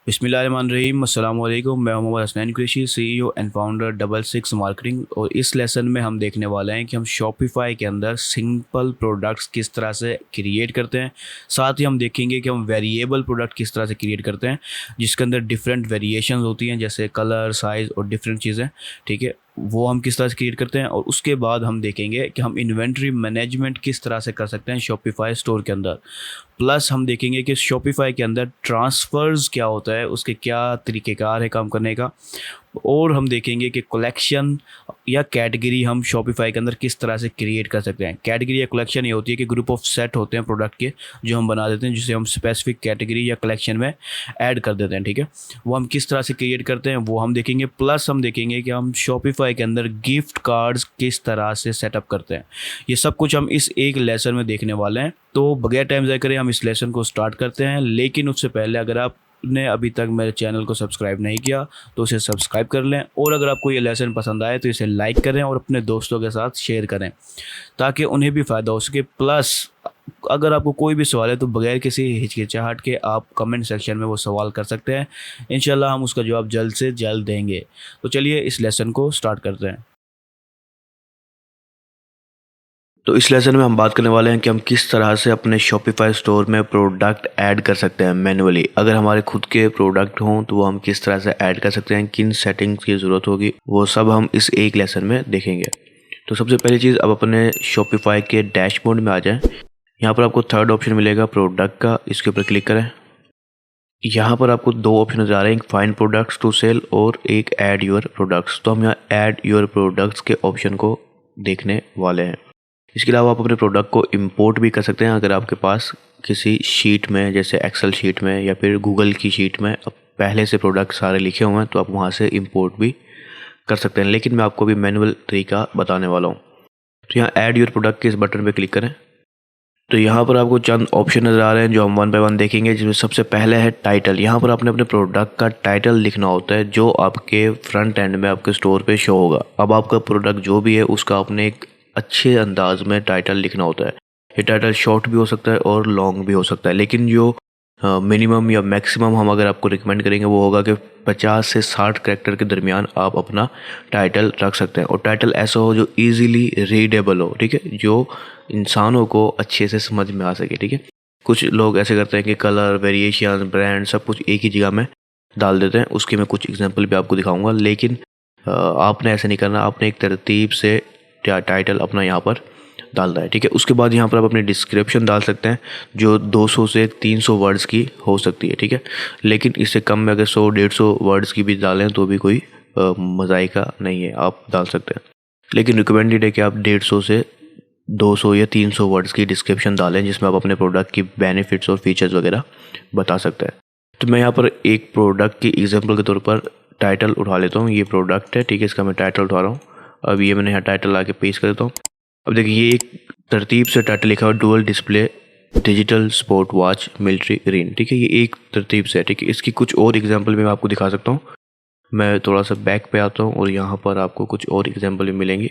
बिस्मिल्लाहिर्रहमानिर्रहीम। अस्सलाम वालेकुम। मैं Mohammad Hasnain Qureshi, CEO and founder double six marketing. और इस लेसन में हम देखने वाले हैं कि हम शॉपिफाई के अंदर सिंपल प्रोडक्ट्स किस तरह से क्रिएट करते हैं। साथ ही हम देखेंगे कि हम वेरिएबल प्रोडक्ट किस तरह से क्रिएट करते हैं, जिसके अंदर डिफरेंट वेरिएशंस होती हैं, जैसे कलर, साइज़ और डिफरेंट चीज़ें। ठीक है, वो हम किस तरह से क्रिएट करते हैं। और उसके बाद हम देखेंगे कि हम इन्वेंट्री मैनेजमेंट किस तरह से कर सकते हैं शॉपिफाई स्टोर के अंदर। प्लस हम देखेंगे कि शॉपिफाई के अंदर ट्रांसफ़र्स क्या होता है, उसके क्या तरीक़ेकार है काम करने का। और हम देखेंगे कि कलेक्शन या कैटेगरी हम शॉपिफाई के अंदर किस तरह से क्रिएट कर सकते हैं। कैटेगरी या कलेक्शन ये होती है कि ग्रुप ऑफ सेट होते हैं प्रोडक्ट के, जो हम बना देते हैं, जिसे हम स्पेसिफिक कैटेगरी या कलेक्शन में ऐड कर देते हैं। ठीक है, वो हम किस तरह से क्रिएट करते हैं वो हम देखेंगे। प्लस हम देखेंगे कि हम शॉपिफाई के अंदर गिफ्ट कार्ड्स किस तरह से सेटअप करते हैं। ये सब कुछ हम इस एक लेसन में देखने वाले हैं। तो बगैर टाइम ज़ाया करे हम इस लेसन को स्टार्ट करते हैं। लेकिन उससे पहले अगर आपने अभी तक मेरे चैनल को सब्सक्राइब नहीं किया तो उसे सब्सक्राइब कर लें, और अगर आपको ये लेसन पसंद आए तो इसे लाइक करें और अपने दोस्तों के साथ शेयर करें, ताकि उन्हें भी फ़ायदा हो सके। प्लस अगर आपको कोई भी सवाल है तो बगैर किसी हिचकिचाहट के आप कमेंट सेक्शन में वो सवाल कर सकते हैं। इंशाल्लाह हम उसका जवाब जल्द से जल्द देंगे। तो चलिए इस लेसन को स्टार्ट करते हैं। तो इस लेसन में हम बात करने वाले हैं कि हम किस तरह से अपने शॉपिफाई स्टोर में प्रोडक्ट ऐड कर सकते हैं मैन्युअली। अगर हमारे खुद के प्रोडक्ट हों तो वो हम किस तरह से ऐड कर सकते हैं, किन सेटिंग्स की ज़रूरत होगी, वो सब हम इस एक लेसन में देखेंगे। तो सबसे पहली चीज़, अब अपने शॉपिफाई के डैशबोर्ड में आ जाएं। यहाँ पर आपको थर्ड ऑप्शन मिलेगा प्रोडक्ट का, इसके ऊपर क्लिक करें। यहाँ पर आपको दो ऑप्शन नज़र आ रहे हैं, एक फाइंड प्रोडक्ट्स टू सेल और एक ऐड योर प्रोडक्ट्स। तो हम यहाँ ऐड योर प्रोडक्ट्स के ऑप्शन को देखने वाले हैं। इसके अलावा आप अपने प्रोडक्ट को इंपोर्ट भी कर सकते हैं। अगर आपके पास किसी शीट में, जैसे एक्सेल शीट में या फिर गूगल की शीट में पहले से प्रोडक्ट सारे लिखे हुए हैं, तो आप वहाँ से इंपोर्ट भी कर सकते हैं। लेकिन मैं आपको भी मैनुअल तरीका बताने वाला हूँ। तो यहाँ ऐड योर प्रोडक्ट के इस बटन पर क्लिक करें। तो यहाँ पर आपको चंद ऑप्शन नज़र आ रहे हैं जो हम वन बाय वन देखेंगे, जिसमें सबसे पहले है टाइटल। यहाँ पर आपने अपने प्रोडक्ट का टाइटल लिखना होता है, जो आपके फ्रंट एंड में आपके स्टोर पे शो होगा। अब आपका प्रोडक्ट जो भी है उसका आपने एक अच्छे अंदाज में टाइटल लिखना होता है। ये टाइटल शॉर्ट भी हो सकता है और लॉन्ग भी हो सकता है, लेकिन जो मिनिमम या मैक्सिमम हम अगर आपको रिकमेंड करेंगे वो होगा कि 50 से 60 कैरेक्टर के दरमियान आप अपना टाइटल रख सकते हैं। और टाइटल ऐसा हो जो इजीली रीडेबल हो, ठीक है, जो इंसानों को अच्छे से समझ में आ सके। ठीक है, कुछ लोग ऐसे करते हैं कि कलर, वेरिएशन, ब्रांड सब कुछ एक ही जगह में डाल देते हैं। उसके मैं कुछ एग्जांपल भी आपको दिखाऊंगा, लेकिन आपने ऐसे नहीं करना। आपने एक तरतीब से टाइटल अपना यहाँ पर डालना है। ठीक है, उसके बाद यहाँ पर आप अपनी डिस्क्रिप्शन डाल सकते हैं, जो 200 से 300 वर्ड्स की हो सकती है। ठीक है, लेकिन इससे कम में अगर 100-150 वर्ड्स की भी डालें तो भी कोई मज़ाइका नहीं है, आप डाल सकते हैं। लेकिन रिकमेंडेड है कि आप 150 से 200 या 300 वर्ड्स की डिस्क्रिप्शन डालें, जिसमें आप अपने प्रोडक्ट की बेनिफिट्स और फीचर्स वगैरह बता सकते हैं। तो मैं यहाँ पर एक प्रोडक्ट की एग्जांपल के तौर पर टाइटल उठा लेता हूँ। ये प्रोडक्ट है, ठीक है, इसका मैं टाइटल उठा रहा हूँ। अब ये मैंने यहाँ टाइटल आके पेस्ट कर देता हूँ। अब देखिए, ये एक तरतीब से टाइटल लिखा हुआ, dual display digital sport watch military green. ठीक है, ये एक तरतीब से है। ठीक है, इसकी कुछ और एग्जांपल भी मैं आपको दिखा सकता हूँ। मैं थोड़ा सा बैक पे आता हूँ और यहाँ पर आपको कुछ और एग्जांपल भी मिलेंगे।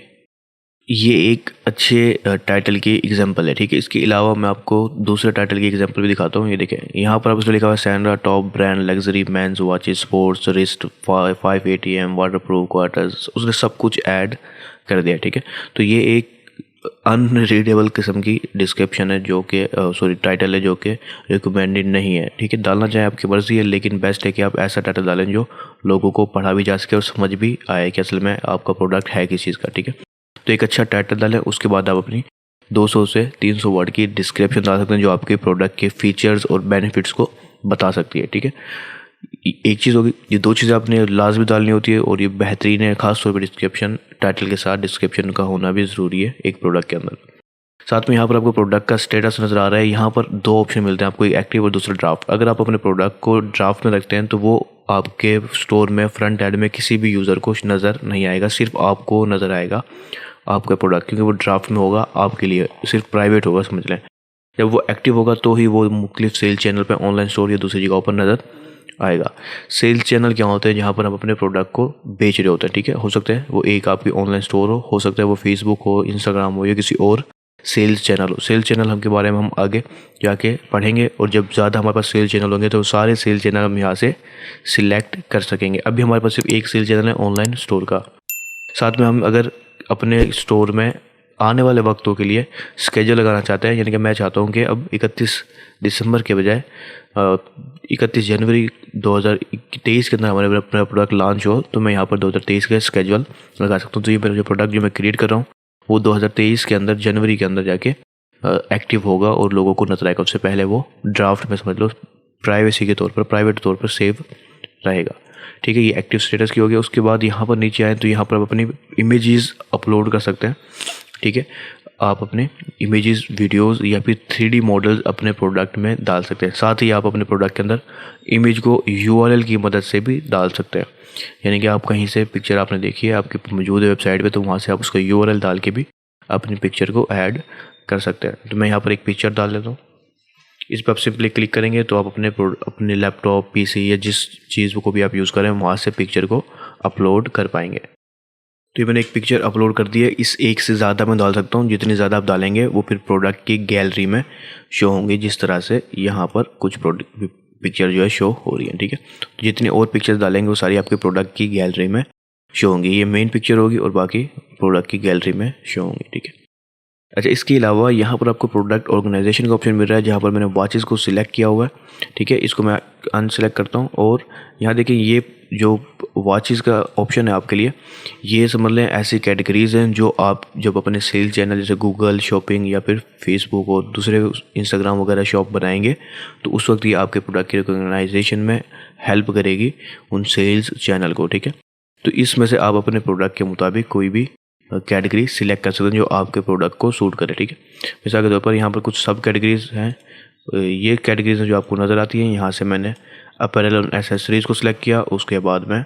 ये एक अच्छे टाइटल की एग्जांपल है। ठीक है, इसके अलावा मैं आपको दूसरे टाइटल की एग्जांपल भी दिखाता हूँ। ये देखें, यहाँ पर आप उसमें लिखा हुआ है Sandra top brand luxury men's watches sports wrist 5 ATM water proof quartz. उसने सब कुछ ऐड कर दिया। ठीक है, तो ये एक अनरीडेबल किस्म की डिस्क्रिप्शन है, जो कि टाइटल है, जो कि रिकमेंडेड नहीं है। ठीक है, डालना चाहे आपकी मर्जी है, लेकिन बेस्ट है कि आप ऐसा टाइटल डालें जो लोगों को पढ़ा भी जा सके और समझ भी आए कि असल में आपका प्रोडक्ट है किस चीज़ का। ठीक है, तो एक अच्छा टाइटल डालें, उसके बाद आप अपनी 200 से 300 वर्ड की डिस्क्रिप्शन डाल सकते हैं, जो आपके प्रोडक्ट के फीचर्स और बेनिफिट्स को बता सकती है। ठीक है, एक चीज़ होगी, ये दो चीज़ें आपने लाजमी डालनी होती है, और ये बेहतरीन है। खास तौर पर डिस्क्रिप्शन, टाइटल के साथ डिस्क्रिप्शन का होना भी ज़रूरी है एक प्रोडक्ट के अंदर। साथ में यहाँ पर आपको प्रोडक्ट का स्टेटस नज़र आ रहा है। यहाँ पर दो ऑप्शन मिलते हैं आपको, एक एक्टिव और दूसरा ड्राफ्ट। अगर आप अपने प्रोडक्ट को ड्राफ्ट में रखते हैं तो वो आपके स्टोर में फ्रंट एंड में किसी भी यूज़र को नज़र नहीं आएगा, सिर्फ आपको नज़र आएगा आपका प्रोडक्ट, क्योंकि वो ड्राफ्ट में होगा, आपके लिए सिर्फ प्राइवेट होगा, समझ लें। जब वो एक्टिव होगा तो ही वो मुख्तलिफ सेल चैनल पर, ऑनलाइन स्टोर या दूसरी जगहों पर नज़र आएगा। सेल्स चैनल क्या होते हैं, जहाँ पर आप अपने प्रोडक्ट को बेच रहे होते हैं। ठीक है, हो सकता है वो एक आपकी ऑनलाइन स्टोर हो सकता है वो फेसबुक हो, इंस्टाग्राम हो या किसी और सेल्स चैनल हो। सेल्स चैनल हम के बारे में हम आगे जाके पढ़ेंगे, और जब ज़्यादा हमारे पास सेल्स चैनल होंगे तो सारे सेल्स चैनल हम यहाँ से सिलेक्ट कर सकेंगे। अभी हमारे पास सिर्फ एक सेल्स चैनल है ऑनलाइन स्टोर का। साथ में हम अगर अपने स्टोर में आने वाले वक्तों के लिए स्केड्यूल लगाना चाहते हैं, यानी कि मैं चाहता हूँ कि अब 31 दिसंबर के बजाय 31 जनवरी 2023 के अंदर हमारे अपना प्रोडक्ट लॉन्च हो, तो मैं यहाँ पर 2023 का स्केड्यूल लगा सकता हूँ। तो ये मेरा जो प्रोडक्ट जो मैं क्रिएट कर रहा हूँ वो 2023 के अंदर जनवरी के अंदर जाके एक्टिव होगा और लोगों को नजर आएगा। उससे पहले वो ड्राफ्ट में समझ लो प्राइवेसी के तौर पर, प्राइवेट तौर पर सेव रहेगा। ठीक है, ये एक्टिव स्टेटस की हो गया। उसके बाद यहाँ पर नीचे आए तो यहाँ पर आप अपनी इमेजेस अपलोड कर सकते हैं। ठीक है, आप अपने इमेजेस, वीडियोस या फिर 3D मॉडल्स अपने प्रोडक्ट में डाल सकते हैं। साथ ही आप अपने प्रोडक्ट के अंदर इमेज को URL की मदद से भी डाल सकते हैं, यानी कि आप कहीं से पिक्चर आपने देखी है आपकी मौजूद है वेबसाइट पे, तो वहाँ से आप उसका URL डाल के भी अपनी पिक्चर को ऐड कर सकते हैं। तो मैं यहाँ पर एक पिक्चर डाल देता हूँ। इस पर आप सिंपली क्लिक करेंगे तो आप अपने लैपटॉप, PC या जिस चीज़ को भी आप यूज़ करें वहाँ से पिक्चर को अपलोड कर पाएंगे। तो ये मैंने एक पिक्चर अपलोड कर दी है। इस एक से ज़्यादा मैं डाल सकता हूँ, जितनी ज़्यादा आप डालेंगे वो फिर प्रोडक्ट की गैलरी में शो होंगे, जिस तरह से यहाँ पर कुछ पिक्चर जो है शो हो रही है। ठीक है, तो जितनी और पिक्चर्स डालेंगे वो सारी आपके प्रोडक्ट की गैलरी में शो होंगी। ये मेन पिक्चर होगी और बाकी प्रोडक्ट की गैलरी में शो होंगी। ठीक है, अच्छा, इसके अलावा यहाँ पर आपको प्रोडक्ट ऑर्गेनाइजेशन का ऑप्शन मिल रहा है, जहाँ पर मैंने वॉचेस को सिलेक्ट किया हुआ है। ठीक है, इसको मैं अनसेलेक्ट करता हूँ और यहाँ देखिए ये जो वॉचेस का ऑप्शन है आपके लिए, ये समझ लें ऐसी कैटेगरीज हैं जो आप जब अपने सेल चैनल जैसे गूगल शॉपिंग या फिर फेसबुक और दूसरे इंस्टाग्राम वगैरह शॉप बनाएंगे तो उस वक्त ये आपके प्रोडक्ट की रिकॉग्नाइजेशन में हेल्प करेगी उन सेल्स चैनल को। ठीक है, तो इसमें से आप अपने प्रोडक्ट के मुताबिक कोई भी कैटेगरी सिलेक्ट कर सकते हैं जो आपके प्रोडक्ट को सूट करे। ठीक है, मिसाल के तौर पर यहाँ पर कुछ सब कैटेगरीज हैं, ये कैटेगरीज हैं जो आपको नज़र आती हैं। यहाँ से मैंने अपैरल और एसेसरीज़ को सिलेक्ट किया, उसके बाद में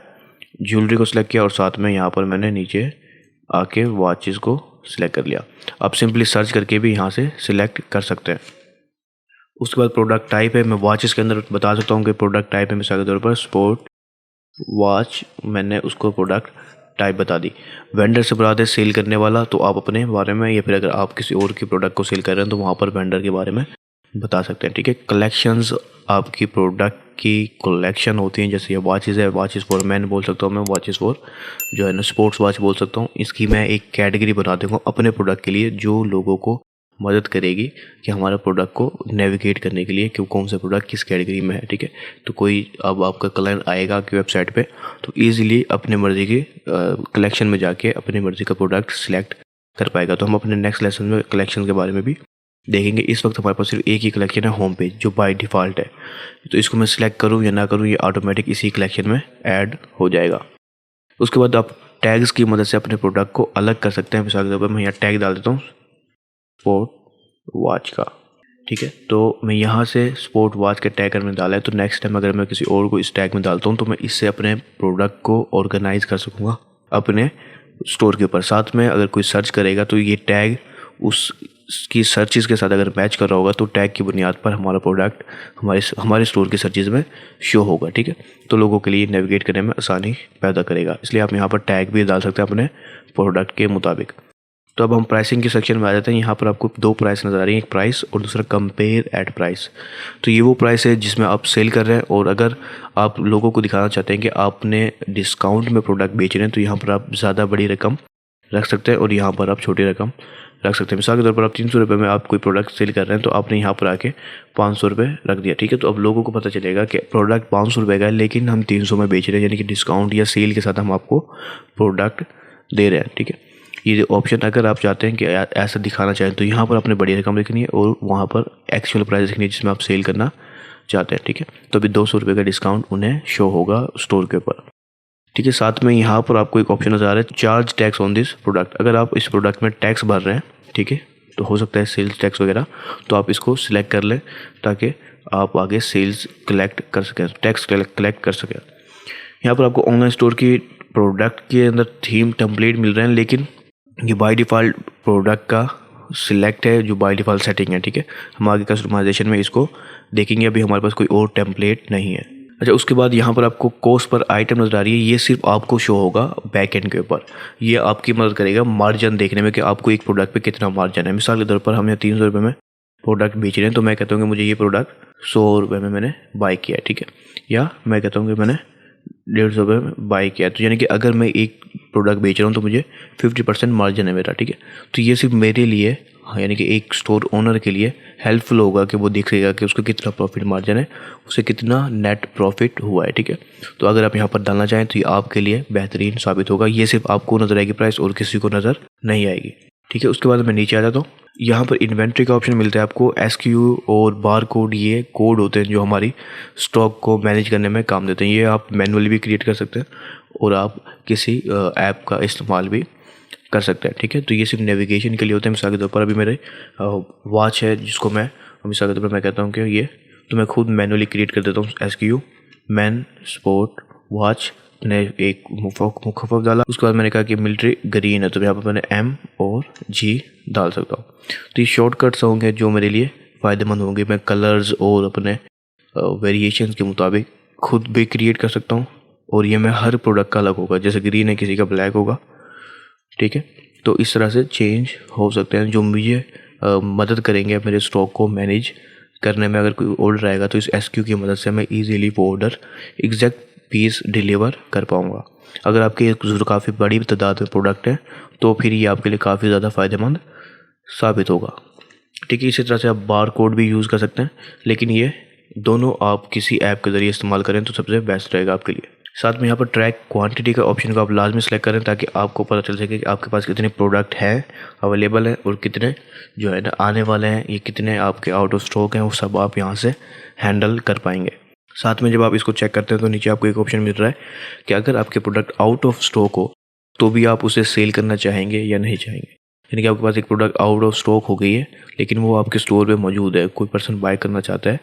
ज्वेलरी को सिलेक्ट किया और साथ में यहाँ पर मैंने नीचे आके वॉचेस को सिलेक्ट कर लिया। आप सिंपली सर्च करके भी यहाँ से सिलेक्ट कर सकते हैं। उसके बाद प्रोडक्ट टाइप है, मैं वॉचेस के अंदर बता सकता हूँ कि प्रोडक्ट टाइप है। मिसाल के तौर पर स्पोर्ट वॉच, मैंने उसको प्रोडक्ट टाइप बता दी। वेंडर से बता दे सेल करने वाला, तो आप अपने बारे में या फिर अगर आप किसी और की प्रोडक्ट को सेल कर रहे हैं तो वहाँ पर वेंडर के बारे में बता सकते हैं। ठीक है, कलेक्शंस आपकी प्रोडक्ट की कलेक्शन होती हैं, जैसे ये वॉचेस है, वॉचेस फॉर मैन बोल सकता हूँ मैं, वॉचेस फॉर जो है ना स्पोर्ट्स वॉच बोल सकता हूँ। इसकी मैं एक कैटेगरी बना दूँगा अपने प्रोडक्ट के लिए जो लोगों को मदद करेगी कि हमारे प्रोडक्ट को नेविगेट करने के लिए कि कौन सा प्रोडक्ट किस कैटेगरी में है। ठीक है, तो कोई अब आपका क्लाइंट आएगा आपकी वेबसाइट पे तो ईजिली अपने मर्ज़ी की कलेक्शन में जाके अपनी मर्ज़ी का प्रोडक्ट सिलेक्ट कर पाएगा। तो हम अपने नेक्स्ट लेसन में कलेक्शन के बारे में भी देखेंगे। इस वक्त हमारे पास सिर्फ एक ही कलेक्शन है, होम पेज, जो बाय डिफ़ॉल्ट है। तो इसको मैं सिलेक्ट करूँ या ना करूँ, ये ऑटोमेटिक इसी कलेक्शन में ऐड हो जाएगा। उसके बाद आप टैग्स की मदद से अपने प्रोडक्ट को अलग कर सकते हैं। मिसाल के तौर पर मैं यहाँ टैग डाल देता हूँ स्पोर्ट वॉच का। ठीक है, तो मैं यहाँ से स्पोर्ट वॉच के टैग में डाला है, तो नेक्स्ट टाइम अगर मैं किसी और को इस टैग में डालता हूँ तो मैं इससे अपने प्रोडक्ट को ऑर्गेनाइज कर सकूँगा अपने स्टोर के ऊपर। साथ में अगर कोई सर्च करेगा तो ये टैग उसकी सर्चेज़ के साथ अगर मैच कर रहा होगा तो टैग की बुनियाद पर हमारा प्रोडक्ट हमारे स्टोर की सर्चेज़ में शो होगा। ठीक है, तो लोगों के लिए नेविगेट करने में आसानी पैदा करेगा, इसलिए आप यहाँ पर टैग भी डाल सकते हैं अपने प्रोडक्ट के मुताबिक। तो अब हम प्राइसिंग के सेक्शन में आ जाते हैं। यहाँ पर आपको दो प्राइस नज़र आ रही है, एक प्राइस और दूसरा कंपेयर एट प्राइस। तो ये वो प्राइस है जिसमें आप सेल कर रहे हैं और अगर आप लोगों को दिखाना चाहते हैं कि आपने डिस्काउंट में प्रोडक्ट बेच रहे हैं तो यहाँ पर आप ज़्यादा बड़ी रकम रख सकते हैं और यहाँ पर आप छोटी रकम रख सकते हैं। मिसाल के तौर पर आप 300 रुपये में आप कोई प्रोडक्ट सेल कर रहे हैं तो आपने यहाँ पर आके 500 रुपये रख दिया। ठीक है, तो अब लोगों को पता चलेगा कि प्रोडक्ट 500 रुपये का है लेकिन हम 300 में बेच रहे हैं, यानी कि डिस्काउंट या सेल के साथ हम आपको प्रोडक्ट दे रहे हैं। ठीक है, ये ऑप्शन अगर आप चाहते हैं कि ऐसा दिखाना चाहें तो यहाँ पर आपने बड़ी रकम लिखनी है और वहाँ पर एक्चुअल प्राइस लिखनी है जिसमें आप सेल करना चाहते हैं। ठीक है, तो अभी 200 रुपये का डिस्काउंट उन्हें शो होगा स्टोर के ऊपर। ठीक है, साथ में यहाँ पर आपको एक ऑप्शन नज़र आ रहा है charge tax on this product. अगर आप इस प्रोडक्ट में टैक्स भर रहे हैं, ठीक है, तो हो सकता है सेल्स टैक्स वगैरह, तो आप इसको सिलेक्ट कर लें ताकि आप आगे सेल्स कलेक्ट कर सकें, टैक्स कलेक्ट कर सकें। यहाँ पर आपको ऑनलाइन स्टोर की प्रोडक्ट के अंदर थीम टेम्पलेट मिल रहे हैं, लेकिन ये बाय डिफ़ॉल्ट प्रोडक्ट का सिलेक्ट है जो बाय डिफ़ॉल्ट सेटिंग है। ठीक है, हम आगे कस्टमाइजेशन में इसको देखेंगे, अभी हमारे पास कोई और टेम्पलेट नहीं है। अच्छा, उसके बाद यहाँ पर आपको कॉस्ट पर आइटम नज़र आ रही है, ये सिर्फ आपको शो होगा बैक एंड के ऊपर। ये आपकी मदद करेगा मार्जिन देखने में कि आपको एक प्रोडक्ट पे कितना मार्जिन है। मिसाल के तौर पर हमने 300 रुपये में प्रोडक्ट बेच रहे हैं, तो मैं कहता हूँ कि मुझे ये प्रोडक्ट 100 रुपये में मैंने बाई किया है, ठीक है, या मैं कहता हूँ कि मैंने 150 रुपये में बाई किया। तो यानी कि अगर मैं एक प्रोडक्ट बेच रहा हूँ तो मुझे 50% मार्जिन है मेरा, ठीक है। तो ये सिर्फ मेरे लिए, यानी कि एक स्टोर ओनर के लिए हेल्पफुल होगा कि वो देखेगा कि उसको कितना प्रॉफिट मार्जिन है, उसे कितना नेट प्रॉफिट हुआ है, ठीक है। तो अगर आप यहाँ पर डालना चाहें तो ये आपके लिए बेहतरीन साबित होगा। ये सिर्फ आपको नज़र आएगी प्राइस और किसी को नज़र नहीं आएगी, ठीक है। उसके बाद मैं नीचे आ जाता हूँ। यहाँ पर इन्वेंट्री का ऑप्शन मिलता है आपको। SKU और बार कोड, ये कोड होते हैं जो हमारी स्टॉक को मैनेज करने में काम देते हैं। ये आप मैनुअली भी क्रिएट कर सकते हैं और आप किसी ऐप का इस्तेमाल भी कर सकते हैं, ठीक है। तो ये सिर्फ नेविगेशन के लिए होते हैं। मिसाल के तौर पर अभी मेरे वॉच है जिसको मैं मिसाल के तौर पर मैं कहता हूँ कि ये तो मैं खुद मैनुअली क्रिएट कर देता हूँ। SKU मैन स्पोर्ट वॉच ने एक मुखफ़ डाला। उसके बाद मैंने कहा कि मिलिट्री ग्रीन है, तो यहाँ पर मैंने M और G डाल सकता हूँ। तो ये शॉर्टकट्स होंगे जो मेरे लिए फ़ायदेमंद होंगे। मैं कलर्स और अपने वेरिएशंस के मुताबिक खुद भी क्रिएट कर सकता हूँ और ये मैं हर प्रोडक्ट का अलग होगा। जैसे ग्रीन है, किसी का ब्लैक होगा, ठीक है। तो इस तरह से चेंज हो सकते हैं जो मुझे मदद करेंगे मेरे स्टॉक को मैनेज करने में। अगर कोई ऑर्डर आएगा तो इस SKU की मदद से मैं ईज़िली वो ऑर्डर एग्जैक्ट पीस डिलीवर कर पाऊँगा। अगर आपके काफ़ी बड़ी तादाद में प्रोडक्ट है तो फिर ये आपके लिए काफ़ी ज़्यादा फ़ायदेमंद साबित होगा, ठीक है। इसी तरह से आप बार कोड भी यूज़ कर सकते हैं, लेकिन ये दोनों आप किसी ऐप के ज़रिए इस्तेमाल करें तो सबसे बेस्ट रहेगा आपके लिए। साथ में यहाँ पर ट्रैक क्वांटिटी का ऑप्शन को आप लाजमी सेलेक्ट करें ताकि आपको पता चल सके कि आपके पास कितने प्रोडक्ट हैं अवेलेबल हैं और कितने जो है ना आने वाले हैं, ये कितने आपके आउट ऑफ स्टॉक हैं, वो सब आप यहाँ से हैंडल कर पाएंगे। साथ में जब आप इसको चेक करते हैं तो नीचे आपको एक ऑप्शन मिल रहा है कि अगर आपके प्रोडक्ट आउट ऑफ स्टॉक हो तो भी आप उसे सेल करना चाहेंगे या नहीं चाहेंगे। यानी कि आपके पास एक प्रोडक्ट आउट ऑफ स्टॉक हो गई है लेकिन वो आपके स्टोर पे मौजूद है, कोई पर्सन बाय करना चाहता है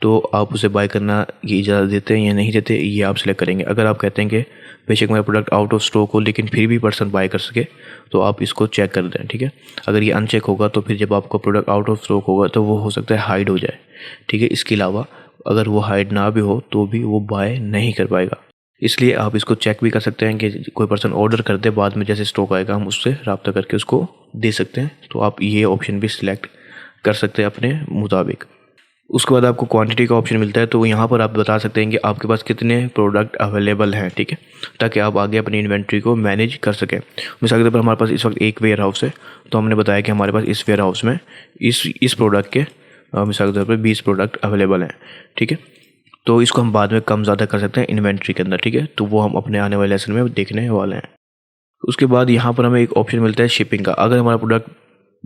तो आप उसे बाय करना की इजाज़त देते हैं या नहीं देते, ये आप सिलेक्ट करेंगे। अगर आप कहते हैं कि बेशक मेरा प्रोडक्ट आउट ऑफ स्टॉक हो लेकिन फिर भी पर्सन बाय कर सके तो आप इसको चेक कर दें, ठीक है। अगर ये अनचेक होगा तो फिर जब आपका प्रोडक्ट आउट ऑफ स्टॉक होगा तो वो हो सकता है हाइड हो जाए, ठीक है। इसके अलावा अगर वो हाइड ना भी हो तो भी वो बाय नहीं कर पाएगा। इसलिए आप इसको चेक भी कर सकते हैं कि कोई पर्सन ऑर्डर कर दे, बाद में जैसे स्टॉक आएगा हम उससे रब्ता करके उसको दे सकते हैं। तो आप ये ऑप्शन भी सिलेक्ट कर सकते हैं अपने मुताबिक। उसके बाद आपको क्वांटिटी का ऑप्शन मिलता है, तो यहाँ पर आप बता सकते हैं कि आपके पास कितने प्रोडक्ट अवेलेबल हैं, ठीक है, ताकि आप आगे अपनी इन्वेंट्री को मैनेज कर सकें। मिसाल के तौर पर हमारे पास इस वक्त एक वेयर हाउस है, तो हमने बताया कि हमारे पास इस वेयर हाउस में इस प्रोडक्ट के मिसाल के तौर पर 20 प्रोडक्ट अवेलेबल हैं, ठीक है। तो इसको हम बाद में कम ज़्यादा कर सकते हैं इन्वेंट्री के अंदर, ठीक है। तो वो हम अपने आने वाले लेसन में देखने वाले हैं। उसके बाद यहाँ पर हमें एक ऑप्शन मिलता है शिपिंग का। अगर हमारा प्रोडक्ट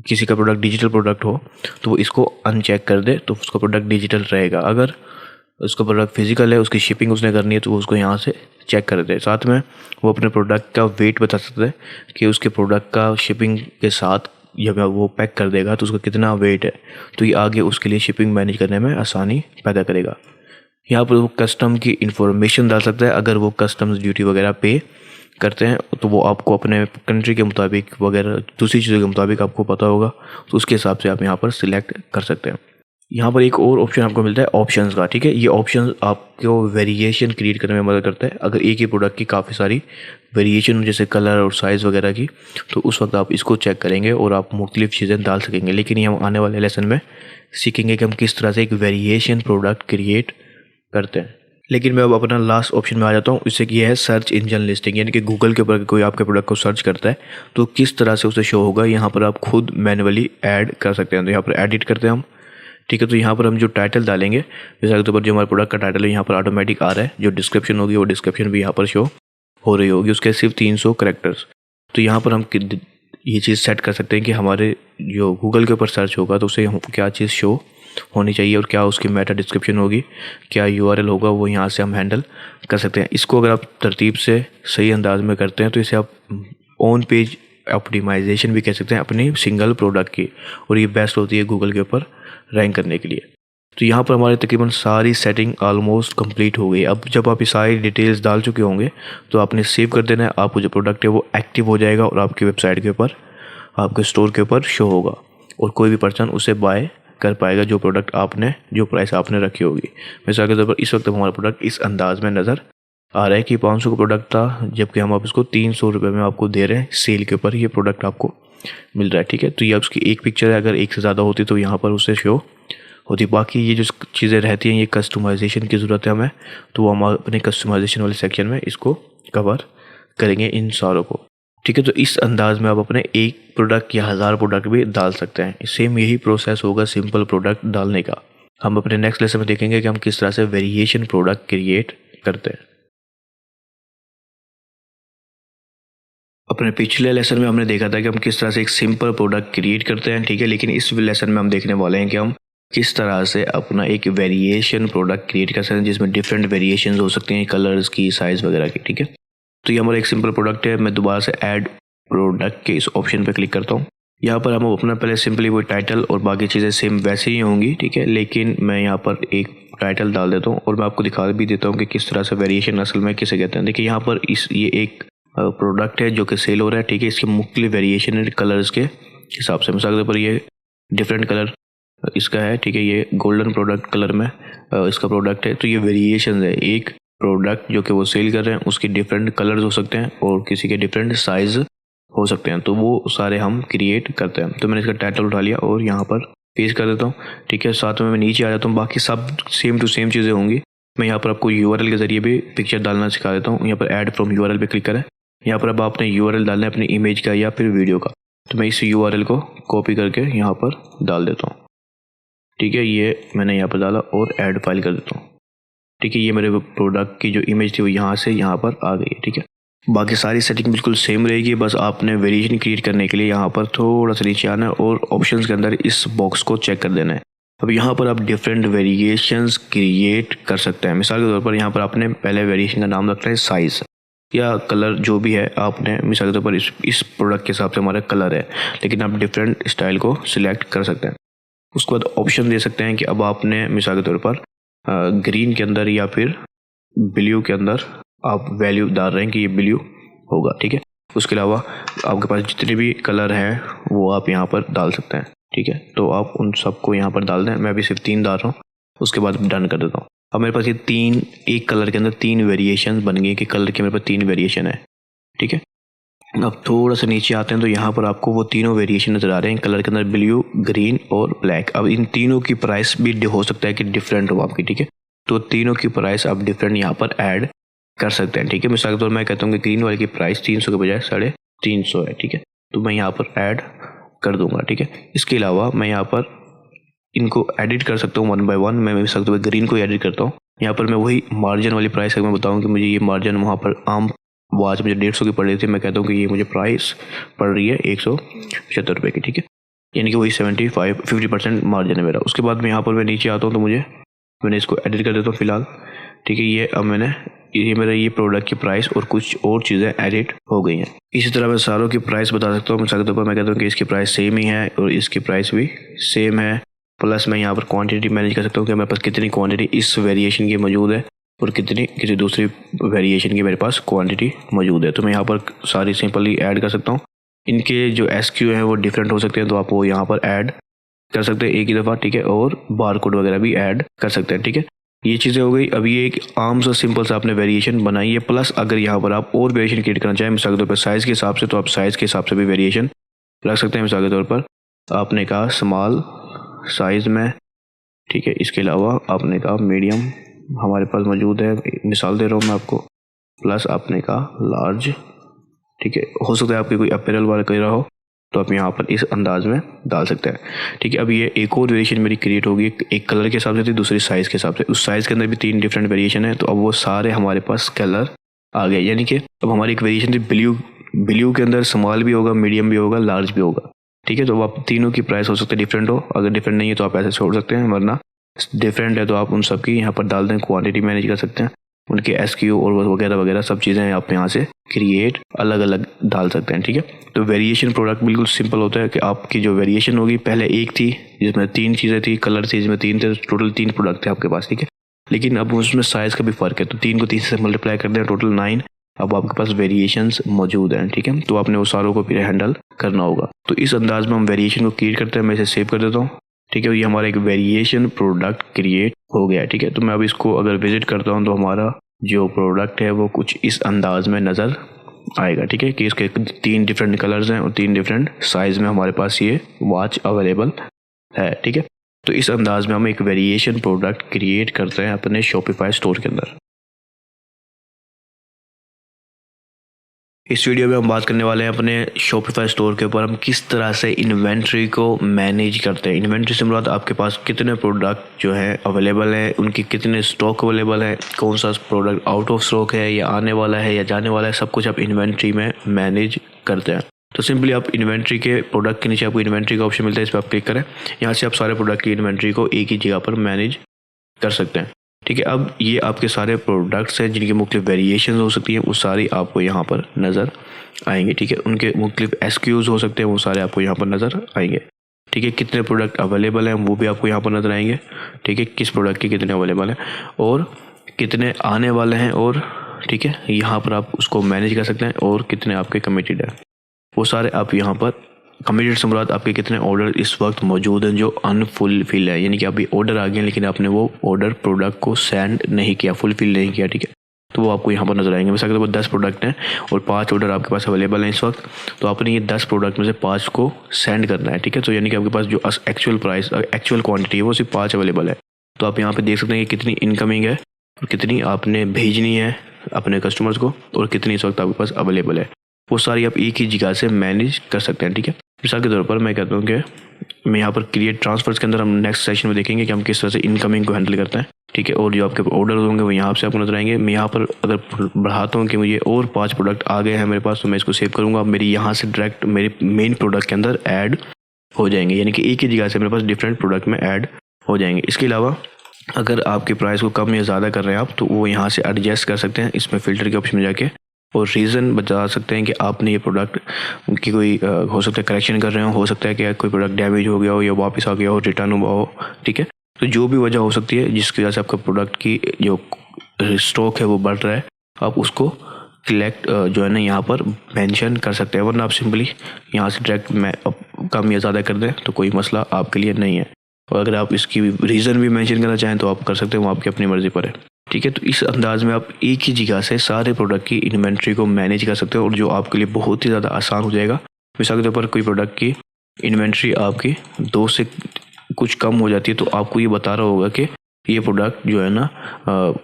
किसी का प्रोडक्ट डिजिटल प्रोडक्ट हो तो वो इसको अनचेक कर दे तो उसका प्रोडक्ट डिजिटल रहेगा। अगर उसका प्रोडक्ट फिजिकल है, उसकी शिपिंग उसने करनी है तो वो उसको यहाँ से चेक कर दे। साथ में वो अपने प्रोडक्ट का वेट बता सकता है कि उसके प्रोडक्ट का शिपिंग के साथ जब वो पैक कर देगा तो उसका कितना वेट है, तो ये आगे उसके लिए शिपिंग मैनेज करने में आसानी पैदा करेगा। यहाँ पर वो कस्टम की इंफॉर्मेशन डाल सकता है। अगर वो कस्टम्स ड्यूटी वगैरह पे करते हैं तो वो आपको अपने कंट्री के मुताबिक वगैरह दूसरी चीज़ों के मुताबिक आपको पता होगा, तो उसके हिसाब से आप यहाँ पर सिलेक्ट कर सकते हैं। यहाँ पर एक और ऑप्शन आपको मिलता है ऑप्शंस का, ठीक है। ये ऑप्शन आपको वेरिएशन क्रिएट करने में मदद करता है। अगर एक ही प्रोडक्ट की काफ़ी सारी वेरिएशन जैसे कलर और साइज़ वगैरह की, तो उस वक्त आप इसको चेक करेंगे और आप मुख्तलिफ चीज़ें डाल सकेंगे। लेकिन ये हम आने वाले लेसन में सीखेंगे कि हम किस तरह से एक वेरिएशन प्रोडक्ट क्रिएट करते हैं। लेकिन मैं अब अपना लास्ट ऑप्शन में आ जाता हूँ। इससे कि यह है सर्च इंजन लिस्टिंग, यानी कि गूगल के ऊपर कोई आपके प्रोडक्ट को सर्च करता है तो किस तरह से उसे शो होगा। यहाँ पर आप खुद मैनुअली ऐड कर सकते हैं। तो यहाँ पर एडिट करते हैं हम, ठीक है। तो यहाँ पर हम जो टाइटल डालेंगे, जैसे के ऊपर जो हमारे प्रोडक्ट का टाइटल है यहाँ पर ऑटोमेटिक आ रहा है। जो डिस्क्रिप्शन होगी वो डिस्क्रिप्शन भी यहाँ पर शो हो रही होगी, उसके सिर्फ 300 करैक्टर्स। तो यहाँ पर हम ये चीज़ सेट कर सकते हैं कि हमारे जो गूगल के ऊपर सर्च होगा तो उसे क्या चीज़ शो होनी चाहिए और क्या उसकी मेटा डिस्क्रिप्शन होगी, क्या URL होगा, वो यहाँ से हम हैंडल कर सकते हैं। इसको अगर आप तरतीब से सही अंदाज में करते हैं तो इसे आप ऑन पेज ऑप्टिमाइजेशन भी कह सकते हैं अपनी सिंगल प्रोडक्ट की, और ये बेस्ट होती है गूगल के ऊपर रैंक करने के लिए। तो यहाँ पर हमारी तकरीबन सारी सेटिंग ऑलमोस्ट कंप्लीट हो गई। अब जब आप ये सारी डिटेल्स डाल चुके होंगे तो आपने सेव कर देना है। आपको जो प्रोडक्ट है वो एक्टिव हो जाएगा और आपकी वेबसाइट के ऊपर, आपके स्टोर के ऊपर शो होगा और कोई भी पर्सन उसे बाय कर पाएगा जो प्रोडक्ट आपने, जो प्राइस आपने रखी होगी। मिसाल के तौर पर इस वक्त हमारा प्रोडक्ट इस अंदाज में नज़र आ रहा है कि 500 का प्रोडक्ट था, जबकि हम आप इसको 300 रुपये में आपको दे रहे हैं। सेल के ऊपर ये प्रोडक्ट आपको मिल रहा है, ठीक है। तो ये उसकी एक पिक्चर है, अगर एक से ज़्यादा होती तो यहाँ पर उससे शो होती। बाकी ये जो चीज़ें रहती हैं, ये कस्टमाइजेशन की ज़रूरत है हमें, तो वो हम अपने कस्टमाइजेशन वाले सेक्शन में इसको कवर करेंगे इन सारों को, ठीक है। तो इस अंदाज में आप अपने एक प्रोडक्ट या 1000 प्रोडक्ट भी डाल सकते हैं। सेम यही प्रोसेस होगा सिंपल प्रोडक्ट डालने का। हम अपने नेक्स्ट लेसन में देखेंगे कि हम किस तरह से वेरिएशन प्रोडक्ट क्रिएट करते हैं। अपने पिछले लेसन में हमने देखा था कि हम किस तरह से एक सिंपल प्रोडक्ट क्रिएट करते हैं, ठीक है। लेकिन इस लेसन में हम देखने वाले हैं कि हम किस तरह से अपना एक वेरिएशन प्रोडक्ट क्रिएट कर सकते हैं, जिसमें डिफरेंट वेरिएशंस हो सकते हैं कलर्स की, साइज़ वगैरह की, ठीक है। तो ये हमारा एक सिंपल प्रोडक्ट है। मैं दोबारा से ऐड प्रोडक्ट के इस ऑप्शन पर क्लिक करता हूँ। यहाँ पर हम अपना पहले सिंपली वो टाइटल और बाकी चीज़ें सेम वैसे ही होंगी, ठीक है। लेकिन मैं यहाँ पर एक टाइटल डाल देता हूँ और मैं आपको दिखा भी देता हूँ कि किस तरह से वेरिएशन असल में किसे कहते हैं। देखिए यहाँ पर ये एक प्रोडक्ट है जो कि सेल हो रहा है, ठीक है। इसके मुख्तलिफ वेरिएशन है कलर्स के हिसाब से। मिसाल के तौर पर ये डिफरेंट कलर इसका है, ठीक है। ये गोल्डन प्रोडक्ट कलर में इसका प्रोडक्ट है। तो ये वेरिएशन है, एक प्रोडक्ट जो कि वो सेल कर रहे हैं उसके डिफरेंट कलर्स हो सकते हैं और किसी के डिफरेंट साइज़ हो सकते हैं, तो वो सारे हम क्रिएट करते हैं। तो मैंने इसका टाइटल उठा लिया और यहाँ पर पेस्ट कर देता हूँ, ठीक है। साथ में मैं नीचे आ जाता हूँ, बाकी सब सेम टू सेम चीज़ें होंगी। मैं यहाँ पर आपको URL के ज़रिए भी पिक्चर डालना सिखा देता हूँ। यहाँ पर ऐड फ्रॉम URL पे क्लिक करें। यहाँ पर अब आपने URL डालना है अपनी इमेज का या फिर वीडियो का। तो मैं इस URL को कॉपी करके यहाँ पर डाल देता हूँ, ठीक है। ये मैंने यहाँ पर डाला और ऐड फाइल कर देता हूँ, ठीक है। ये मेरे प्रोडक्ट की जो इमेज थी वो यहाँ से यहाँ पर आ गई है, ठीक है। बाकी सारी सेटिंग बिल्कुल सेम रहेगी, बस आपने वेरिएशन क्रिएट करने के लिए यहाँ पर थोड़ा सा नीचे आना है और ऑप्शंस के अंदर इस बॉक्स को चेक कर देना है। अब यहाँ पर आप डिफरेंट वेरिएशंस क्रिएट कर सकते हैं। मिसाल के तौर पर यहाँ पर आपने पहले वेरिएशन का नाम रखना है साइज़ या कलर, जो भी है आपने। मिसाल के तौर पर इस प्रोडक्ट के हिसाब से हमारा कलर है, लेकिन आप डिफरेंट स्टाइल को सिलेक्ट कर सकते हैं। उसके बाद ऑप्शन दे सकते हैं कि अब आपने मिसाल के तौर पर ग्रीन के अंदर या फिर ब्लू के अंदर आप वैल्यू डाल रहे हैं कि ये ब्लू होगा, ठीक है। उसके अलावा आपके पास जितने भी कलर हैं वो आप यहाँ पर डाल सकते हैं, ठीक है। तो आप उन सबको यहाँ पर डाल दें। मैं अभी सिर्फ 3 डाल रहा हूँ, उसके बाद डन कर देता हूँ। अब मेरे पास ये 3, एक कलर के अंदर 3 वेरिएशन बन गए कि कलर के मेरे पास 3 वेरिएशन है, ठीक है। अब थोड़ा सा नीचे आते हैं तो यहाँ पर आपको वो तीनों वेरिएशन नज़र आ रहे हैं कलर के अंदर, ब्लू, ग्रीन और ब्लैक। अब इन तीनों की प्राइस भी हो सकता है कि डिफरेंट हो आपकी, ठीक है। तो तीनों की प्राइस आप डिफरेंट यहाँ पर ऐड कर सकते हैं, ठीक है। मिसाल के तौर पर मैं कहता हूँ कि ग्रीन वाले की प्राइस 300 के बजाय 350 है, ठीक है। तो मैं यहाँ पर ऐड कर दूंगा, ठीक है। इसके अलावा मैं यहाँ पर इनको एडिट कर सकता हूँ 1 बाय 1। मैं मिसाल के तौर पर ग्रीन को एडिट करता हूँ। यहाँ पर मैं वही मार्जिन वाली प्राइस है, मैं बताऊँ कि मुझे ये मार्जिन वहाँ पर आम वो आज मुझे 150 की पड़ रही थी, मैं कहता हूँ कि ये मुझे प्राइस पड़ रही है 175 रुपये की, ठीक है। यानी कि वही 50% मार्जिन है मेरा। उसके बाद मैं यहाँ पर मैं नीचे आता हूँ तो मैंने इसको एडिट कर देता हूँ फिलहाल, ठीक है। ये अब ये मेरा ये प्रोडक्ट की प्राइस और कुछ और चीज़ें एडिट हो गई हैं। इसी तरह मैं सारों की प्राइस बता सकता हूँ। मिसाल के तौर पर मैं कहता हूँ कि इसकी प्राइस सेम ही है और इसकी प्राइस भी सेम है। प्लस मैं यहाँ पर क्वांटिटी मैनेज कर सकता हूँ कि मेरे पास कितनी क्वांटिटी इस वेरिएशन की मौजूद है और कितनी किसी दूसरी वेरिएशन की मेरे पास क्वांटिटी मौजूद है। तो मैं यहाँ पर सारी सिंपली ऐड कर सकता हूँ। इनके जो SKU हैं वो डिफरेंट हो सकते हैं, तो आप वो यहाँ पर ऐड कर सकते हैं एक ही दफ़ा, ठीक है। और बारकोड वगैरह भी ऐड कर सकते हैं, ठीक है। ये चीज़ें हो गई। अब ये एक आम सा सिंपल सा आपने वेरिएशन बनाई है। प्लस अगर यहाँ पर आप और वेरिएशन क्रिएट करना चाहें मिसाल के तौर पर साइज़ के हिसाब से, तो आप साइज़ के हिसाब से भी वेरिएशन रख सकते हैं। मिसाल के तौर पर आपने कहा स्मॉल साइज़ में, ठीक है। इसके अलावा आपने कहा मीडियम हमारे पास मौजूद है, मिसाल दे रहा हूँ मैं आपको। प्लस आपने कहा लार्ज, ठीक है। हो सकता है आपकी कोई अपैरल वाला कर रहा हो तो आप यहाँ पर इस अंदाज में डाल सकते हैं, ठीक है। अब ये एक और वेरिएशन मेरी क्रिएट होगी, एक कलर के हिसाब से थी, दूसरी साइज़ के हिसाब से। उस साइज़ के अंदर भी 3 डिफरेंट वेरिएशन है, तो अब वो सारे हमारे पास कलर आ गए। यानी कि अब हमारी एक वेरिएशन थी ब्लू के अंदर स्मॉल भी होगा, मीडियम भी होगा, लार्ज भी होगा, ठीक है। तो आप तीनों की प्राइस हो सकती है डिफरेंट हो। अगर डिफरेंट नहीं है तो आप ऐसे छोड़ सकते हैं, वरना डिफरेंट है तो आप उन सब की यहाँ पर डाल दें, क्वांटिटी मैनेज कर सकते हैं, उनके SKU और वगैरह वगैरह सब चीज़ें आप यहाँ से क्रिएट अलग अलग डाल सकते हैं, ठीक है। तो वेरिएशन प्रोडक्ट बिल्कुल सिंपल होता है कि आपकी जो वेरिएशन होगी, पहले एक थी जिसमें 3 चीज़ें थी, कलर थी जिसमें 3 थे, टोटल 3 प्रोडक्ट थे आपके पास, ठीक है। लेकिन अब उसमें साइज़ का भी फ़र्क है, तो 3 को 3 से मल्टीप्लाई कर दें, टोटल 9 अब आपके पास वेरिएशंस मौजूद हैं, ठीक है। तो आपने वो सारों को फिर हैंडल करना होगा। तो इस अंदाज में हम वेरिएशन को क्रिएट करते हैं। मैं इसे सेव कर देता हूँ। ठीक है, ये हमारा एक वेरिएशन प्रोडक्ट क्रिएट हो गया। ठीक है, तो मैं अब इसको अगर विजिट करता हूँ तो हमारा जो प्रोडक्ट है वो कुछ इस अंदाज में नज़र आएगा। ठीक है, कि इसके 3 डिफरेंट कलर्स हैं और 3 डिफरेंट साइज़ में हमारे पास ये वॉच अवेलेबल है। ठीक है, तो इस अंदाज में हम एक वेरिएशन प्रोडक्ट क्रिएट करते हैं अपने शॉपिफाई स्टोर के अंदर। इस वीडियो में हम बात करने वाले हैं अपने शॉपिफाई स्टोर के ऊपर हम किस तरह से इन्वेंट्री को मैनेज करते हैं। इन्वेंट्री से मुराद आपके पास कितने प्रोडक्ट जो है अवेलेबल है, उनकी कितने स्टॉक अवेलेबल है, कौन सा प्रोडक्ट आउट ऑफ स्टॉक है या आने वाला है या जाने वाला है, सब कुछ आप इन्वेंट्री में मैनेज करते हैं। तो सिंपली आप इन्वेंट्री के प्रोडक्ट के नीचे आपको इन्वेंट्री का ऑप्शन मिलता है, इस पर आप क्लिक करें। यहाँ से आप सारे प्रोडक्ट की इन्वेंट्री को एक ही जगह पर मैनेज कर सकते हैं। ठीक है, अब ये आपके सारे प्रोडक्ट्स हैं जिनकी मुख्तलिफ वेरिएशन हो सकती हैं, वो सारी आपको यहाँ पर नज़र आएंगे। ठीक है, उनके मुख्तलिफ SKUs हो सकते हैं, वो सारे आपको यहाँ पर नज़र आएंगे। ठीक है, कितने प्रोडक्ट अवेलेबल हैं वो भी आपको यहाँ पर नज़र आएंगे। ठीक है, किस प्रोडक्ट के कितने अवेलेबल हैं और कितने आने वाले हैं, और ठीक है यहाँ पर आप उसको मैनेज कर सकते हैं, और कितने आपके कमिटेड हैं वो सारे आप यहाँ पर। कमिटेड से मुराद आपके कितने ऑर्डर इस वक्त मौजूद हैं जो अनफुलफिल है, यानी कि अभी ऑर्डर आ गए लेकिन आपने वो ऑर्डर प्रोडक्ट को सेंड नहीं किया, फुलफिल नहीं किया। ठीक है, तो वो आपको यहाँ पर नजर आएंगे। वैसे अगर 10 प्रोडक्ट हैं और 5 ऑर्डर आपके पास अवेलेबल हैं इस वक्त, तो आपने ये 10 प्रोडक्ट में से 5 को सेंड करना है। ठीक है, तो यानी कि आपके पास जो एक्चुअल प्राइस एक्चुअल क्वान्टिटी है वो सिर्फ 5 अवेलेबल है। तो आप यहाँ पर देख सकते हैं कि कितनी इनकमिंग है और कितनी आपने भेजनी है अपने कस्टमर्स को, और कितनी इस वक्त आपके पास अवेलेबल है, वो सारी आप एक ही जगह से मैनेज कर सकते हैं। ठीक है, मिसाल के तौर पर मैं कहता हूँ कि मैं यहाँ पर क्रिएट ट्रांसफर्स के अंदर हम नेक्स्ट सेशन में देखेंगे कि हम किस तरह से इनकमिंग को हैंडल करते हैं। ठीक है, और जो आपके ऑर्डर होंगे वो यहाँ से आपको नजर आएंगे। मैं यहाँ पर अगर बढ़ाता हूँ कि मुझे और 5 प्रोडक्ट आ गए हैं मेरे पास, तो मैं इसको सेव करूँगा, मेरी यहाँ से डायरेक्ट मेरे मेन प्रोडक्ट के अंदर ऐड हो जाएंगे, यानी कि एक ही जगह से मेरे पास डिफरेंट प्रोडक्ट में ऐड हो जाएंगे। इसके अलावा अगर आपके प्राइस को कम या ज़्यादा कर रहे हैं आप, तो वो यहाँ से एडजस्ट कर सकते हैं इसमें फ़िल्टर के ऑप्शन में जाके, और रीज़न बता सकते हैं कि आपने ये प्रोडक्ट की कोई हो सकता है करेक्शन कर रहे हो सकता है कि कोई प्रोडक्ट डैमेज हो गया हो या वापस आ गया हो, रिटर्न हुआ हो। ठीक है, तो जो भी वजह हो सकती है जिसकी वजह से आपका प्रोडक्ट की जो स्टॉक है वो बढ़ रहा है, आप उसको सिलेक्ट जो है ना यहाँ पर मेंशन कर सकते हैं, वरना आप सिंपली यहाँ से डायरेक्ट कम या ज़्यादा कर दें तो कोई मसला आपके लिए नहीं है। और अगर आप इसकी रीज़न भी मेंशन करना चाहें तो आप कर सकते हैं, वो आपकी अपनी मर्ज़ी पर है। ठीक है, तो इस अंदाज में आप एक ही जगह से सारे प्रोडक्ट की इन्वेंट्री को मैनेज कर सकते हो, और जो आपके लिए बहुत ही ज़्यादा आसान हो जाएगा। मिसाल के तौर पर कोई प्रोडक्ट की इन्वेंट्री आपकी 2 से कुछ कम हो जाती है, तो आपको ये बता रहा होगा कि ये प्रोडक्ट जो है ना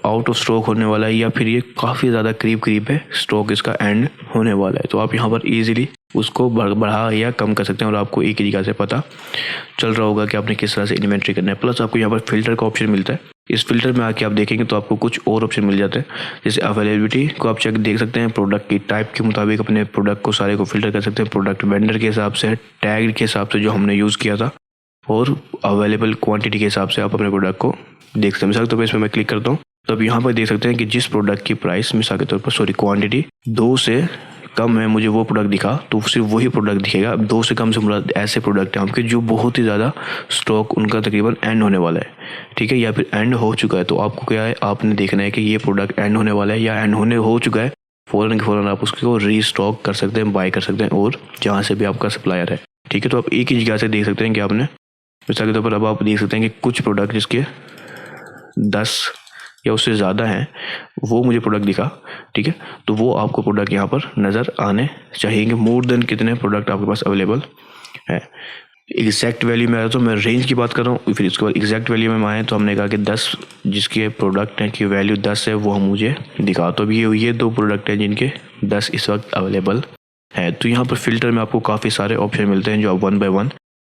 आउट ऑफ स्टॉक होने वाला है, या फिर ये काफ़ी ज़्यादा करीब है स्टॉक इसका एंड होने वाला है। तो आप यहाँ पर ईजिली उसको बढ़ा या कम कर सकते हैं, और आपको एक ही जगह से पता चल रहा होगा कि आपने किस तरह से इन्वेंट्री करना है। प्लस आपको यहाँ पर फिल्टर का ऑप्शन मिलता है, इस फिल्टर में आके आप देखेंगे तो आपको कुछ और ऑप्शन मिल जाते हैं, जैसे अवेलेबिलिटी को आप चेक देख सकते हैं, प्रोडक्ट की टाइप के मुताबिक अपने प्रोडक्ट को सारे को फिल्टर कर सकते हैं, प्रोडक्ट वेंडर के हिसाब से, टैग के हिसाब से जो हमने यूज़ किया था, और अवेलेबल क्वांटिटी के हिसाब से आप अपने प्रोडक्ट को देख सकते हैं। मिसाल के तौर पर इसमें मैं क्लिक करता हूँ तो अब यहाँ पर देख सकते हैं कि जिस प्रोडक्ट की प्राइस मिसाल के तौर पर क्वांटिटी 2 से कम है, मुझे वो प्रोडक्ट दिखा तो सिर्फ वही प्रोडक्ट दिखेगा। 2 से कम से मुराद ऐसे प्रोडक्ट हैं आपके जो बहुत ही ज़्यादा स्टॉक उनका तकरीबन एंड होने वाला है। ठीक है, या फिर एंड हो चुका है, तो आपको क्या है, आपने देखना है कि ये प्रोडक्ट एंड होने वाला है या एंड होने हो चुका है, फ़ौरन के फ़ौरन आप उसको रीस्टॉक कर सकते हैं, बाय कर सकते हैं, और जहाँ से भी आपका सप्लायर है। ठीक है, तो आप एक ही जगह से देख सकते हैं कि आपने मिसाल के तौर पर अब आप देख सकते हैं कि कुछ प्रोडक्ट जिसके 10 या उससे ज़्यादा हैं वो मुझे प्रोडक्ट दिखा। ठीक है, तो वो आपको प्रोडक्ट यहाँ पर नज़र आने चाहिए कि मोर देन कितने प्रोडक्ट आपके पास अवेलेबल है। एग्जैक्ट वैल्यू में आया तो मैं रेंज की बात कर रहा हूँ, फिर इसके बाद एग्जैक्ट वैल्यू में आए तो हमने कहा कि 10 जिसके प्रोडक्ट हैं की वैल्यू 10 है वो मुझे दिखा। तो अभी ये 2 प्रोडक्ट हैं जिनके 10 इस वक्त अवेलेबल है। तो यहाँ पर फिल्टर में आपको काफ़ी सारे ऑप्शन मिलते हैं जो आप 1 बाय 1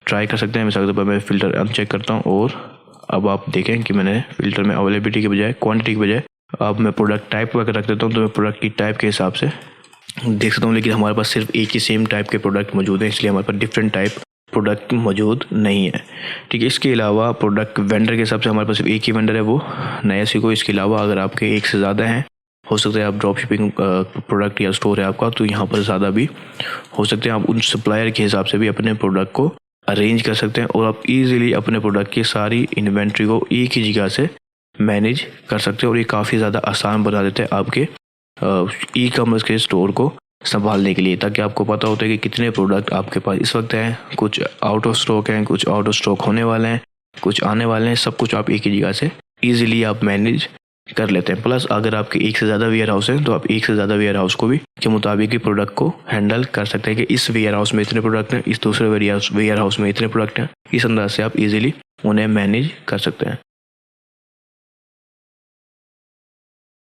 ट्राई कर सकते हैं। मिसाल के तौर पर मैं फ़िल्टर अनचेक करता हूँ, और अब आप देखें कि मैंने फ़िल्टर में अवेलेबिलिटी के बजाय क्वांटिटी के बजाय अब मैं प्रोडक्ट टाइप पर रख देता हूँ, तो मैं प्रोडक्ट की टाइप के हिसाब से देख सकता हूँ। लेकिन हमारे पास सिर्फ एक ही सेम टाइप के प्रोडक्ट मौजूद हैं, इसलिए हमारे पास डिफरेंट टाइप प्रोडक्ट मौजूद नहीं है। ठीक है, इसके अलावा प्रोडक्ट वेंडर के हिसाब से हमारे पास सिर्फ एक ही वेंडर है, वो नया सीखो। इसके अलावा अगर आपके एक से ज़्यादा हैं, हो सकता है आप ड्रॉप शिपिंग प्रोडक्ट या स्टोर है आपका, तो यहाँ पर ज़्यादा भी हो सकते हैं। आप उन सप्लायर के हिसाब से भी अपने प्रोडक्ट को अरेंज कर सकते हैं, और आप इजीली अपने प्रोडक्ट की सारी इन्वेंट्री को एक ही जगह से मैनेज कर सकते हैं, और ये काफ़ी ज़्यादा आसान बना देते हैं आपके ई कॉमर्स के स्टोर को संभालने के लिए, ताकि आपको पता होता है कि कितने प्रोडक्ट आपके पास इस वक्त हैं, कुछ आउट ऑफ स्टॉक हैं, कुछ आउट ऑफ स्टॉक होने वाले हैं, कुछ आने वाले हैं, सब कुछ आप एक ही जगह से ईजिली आप मैनेज कर लेते हैं। प्लस अगर आपके एक से ज़्यादा वेयर हाउस हैं तो आप एक से ज़्यादा वेयर हाउस को भी के मुताबिक ही प्रोडक्ट को हैंडल कर सकते हैं कि इस वेयर हाउस में इतने प्रोडक्ट हैं, इस दूसरे वेयर हाउस में इतने प्रोडक्ट हैं। इस अंदाज से आप इजीली उन्हें मैनेज कर सकते हैं।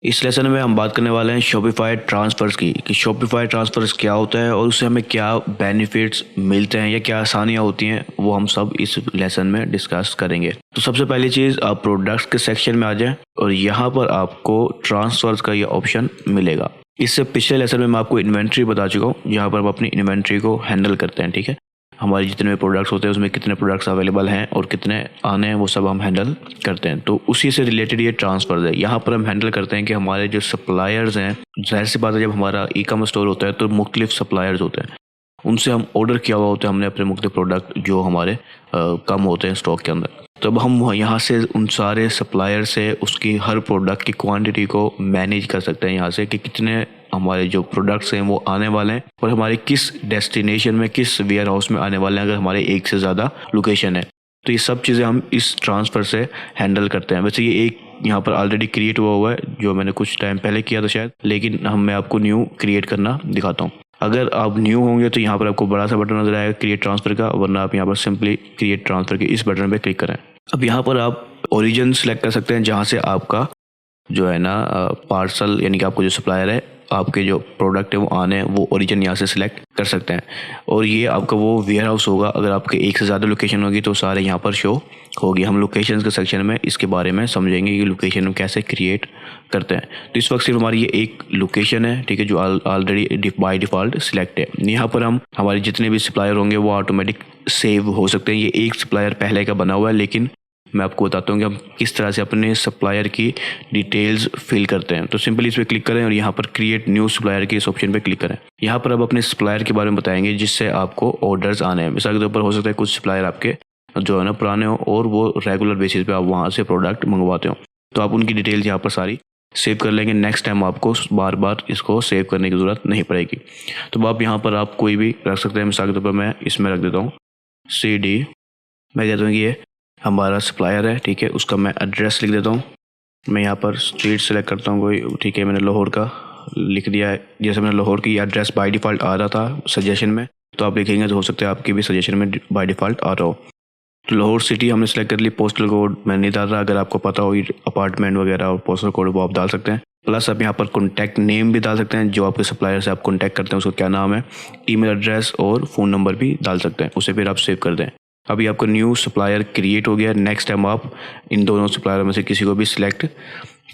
इस लेसन में हम बात करने वाले हैं शॉपिफाई ट्रांसफ़र्स की, कि शॉपिफाई ट्रांसफ़र्स क्या होता है और उससे हमें क्या बेनिफिट्स मिलते हैं या क्या आसानियाँ होती हैं, वो हम सब इस लेसन में डिस्कस करेंगे। तो सबसे पहली चीज़, आप प्रोडक्ट्स के सेक्शन में आ जाएं और यहाँ पर आपको ट्रांसफ़र्स का ये ऑप्शन मिलेगा। इससे पिछले लेसन में मैं आपको इन्वेंट्री बता चुका हूँ, यहाँ पर हम अपनी इन्वेंट्री को हैंडल करते हैं। ठीक है, हमारे जितने भी प्रोडक्ट्स होते हैं उसमें कितने प्रोडक्ट्स अवेलेबल हैं और कितने आने हैं, वो सब हम हैंडल करते हैं। तो उसी से रिलेटेड ये ट्रांसफर है। यहाँ पर हम हैंडल करते हैं कि हमारे जो सप्लायर्स हैं, जाहिर सी बात है जब हमारा ई-कॉमर्स स्टोर होता है तो मुख्तलिफ सप्लायर्स होते हैं, उनसे हम ऑर्डर किया हुआ होता है हमने अपने मुख्तलिफ प्रोडक्ट जो हमारे कम होते हैं स्टॉक के अंदर। तब हम यहाँ से उन सारे सप्लायर से उसकी हर प्रोडक्ट की क्वांटिटी को मैनेज कर सकते हैं यहाँ से, कि कितने हमारे जो प्रोडक्ट्स हैं वो आने वाले हैं और हमारे किस डेस्टिनेशन में, किस वेयर हाउस में आने वाले हैं, अगर हमारे एक से ज़्यादा लोकेशन है। तो ये सब चीज़ें हम इस ट्रांसफ़र से हैंडल करते हैं। वैसे ये एक यहाँ पर ऑलरेडी क्रिएट हुआ है जो मैंने कुछ टाइम पहले किया था शायद, लेकिन मैं आपको न्यू क्रिएट करना दिखाता हूँ। अगर आप न्यू होंगे तो यहाँ पर आपको बड़ा सा बटन नजर आएगा क्रिएट ट्रांसफ़र का, वरना आप यहाँ पर सिंपली क्रिएट ट्रांसफ़र के इस बटन पर क्लिक करें। अब यहाँ पर आप ओरिजिन सेलेक्ट कर सकते हैं जहाँ से आपका जो है ना पार्सल, यानी कि आपको जो सप्लायर है, आपके जो प्रोडक्ट है वो आने हैं, वो ओरिजिन यहाँ से सिलेक्ट कर सकते हैं। और ये आपका वो वेयर हाउस होगा, अगर आपके एक से ज़्यादा लोकेशन होगी तो सारे यहाँ पर शो होगी। हम लोकेशन के सेक्शन में इसके बारे में समझेंगे कि लोकेशन हम कैसे क्रिएट करते हैं। तो इस वक्त सिर्फ हमारी ये एक लोकेशन है, ठीक है, जो ऑलरेडी बाय डिफ़ॉल्ट सिलेक्ट है। यहाँ पर हम हमारे जितने भी सप्लायर होंगे वो ऑटोमेटिक सेव हो सकते हैं। ये एक सप्लायर पहले का बना हुआ है, लेकिन मैं आपको बताता हूँ कि हम किस तरह से अपने सप्लायर की डिटेल्स फिल करते हैं। तो सिंपली इस पर क्लिक करें और यहाँ पर क्रिएट न्यू सप्लायर के इस ऑप्शन पे क्लिक करें। यहाँ पर अब अपने सप्लायर के बारे में बताएंगे जिससे आपको ऑर्डर्स आने हैं। मिसाल के ऊपर हो सकता है कुछ सप्लायर आपके जो है ना पुराने हो और वो रेगुलर बेसिस पे आप वहाँ से प्रोडक्ट मंगवाते हो, तो आप उनकी डिटेल्स यहाँ पर सारी सेव कर लेंगे। नेक्स्ट टाइम आपको बार बार इसको सेव करने की ज़रूरत नहीं पड़ेगी। तो आप यहाँ पर आप कोई भी रख सकते हैं। मिसाल के तौर पर मैं इसमें रख देता हूँ CD, मैं कहता हूँ कि ये हमारा सप्लायर है, ठीक है, उसका मैं एड्रेस लिख देता हूँ। मैं यहाँ पर स्ट्रीट सेलेक्ट करता हूँ कोई, ठीक है, मैंने लाहौर का लिख दिया है। जैसे मैंने लाहौर की एड्रेस बाय डिफ़ॉल्ट आ रहा था सजेशन में, तो आप लिखेंगे तो हो सकता है आपके भी सजेशन में बाय डिफ़ॉल्ट आ रहा हो। तो लाहौर सिटी हमने सेलेक्ट कर ली। पोस्टल कोड मैं नहीं डाल रहा, अगर आपको पता हो अपार्टमेंट वगैरह और पोस्टल कोड वो आप डाल सकते हैं। प्लस आप यहाँ पर कॉन्टैक्ट नेम भी डाल सकते हैं, जो आपके सप्लायर से आप कॉन्टैक्ट करते हैं उसका क्या नाम है, ईमेल एड्रेस और फ़ोन नंबर भी डाल सकते हैं, उसे फिर आप सेव कर दें। अभी आपका न्यू सप्लायर क्रिएट हो गया। नेक्स्ट टाइम आप इन दोनों सप्लायर में से किसी को भी सिलेक्ट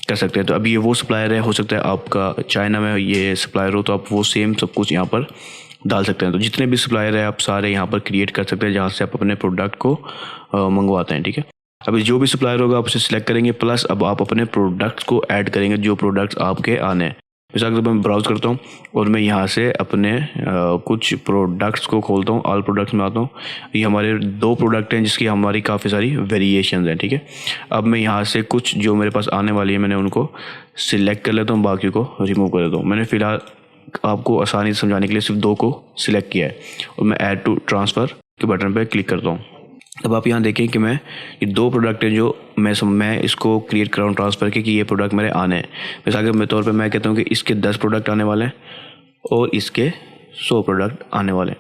कर सकते हैं। तो अभी ये वो सप्लायर है, हो सकता है आपका चाइना में ये सप्लायर हो, तो आप वो सेम सब कुछ यहाँ पर डाल सकते हैं। तो जितने भी सप्लायर है आप सारे यहाँ पर क्रिएट कर सकते हैं जहाँ से आप अपने प्रोडक्ट को मंगवाते हैं, ठीक है। अभी जो भी सप्लायर होगा आप उसे सिलेक्ट करेंगे, प्लस अब आप अपने प्रोडक्ट्स को ऐड करेंगे जो प्रोडक्ट्स आपके आने हैं। मिसाल के तौर पर मैं ब्राउज़ करता हूँ और मैं यहाँ से अपने कुछ प्रोडक्ट्स को खोलता हूँ, ऑल प्रोडक्ट्स में आता हूँ। ये हमारे 2 प्रोडक्ट हैं जिसकी हमारी काफ़ी सारी वेरिएशंस हैं, ठीक है। अब मैं यहाँ से कुछ जो मेरे पास आने वाली है मैंने उनको सिलेक्ट कर लेता हूँ, बाकी को रिमूव कर देता हूँ। मैंने फ़िलहाल आपको आसानी से समझाने के लिए सिर्फ 2 को सिलेक्ट किया है और मैं ऐड टू ट्रांसफ़र के बटन पर क्लिक करता हूँ। अब आप यहाँ देखें कि मैं ये 2 प्रोडक्ट हैं जो मैं इसको क्रिएट कर रहा हूँ ट्रांसफ़र के, कि ये प्रोडक्ट मेरे आने हैं। मिसाल के तौर पे मैं कहता हूँ कि इसके 10 प्रोडक्ट आने वाले हैं और इसके 100 प्रोडक्ट आने वाले हैं,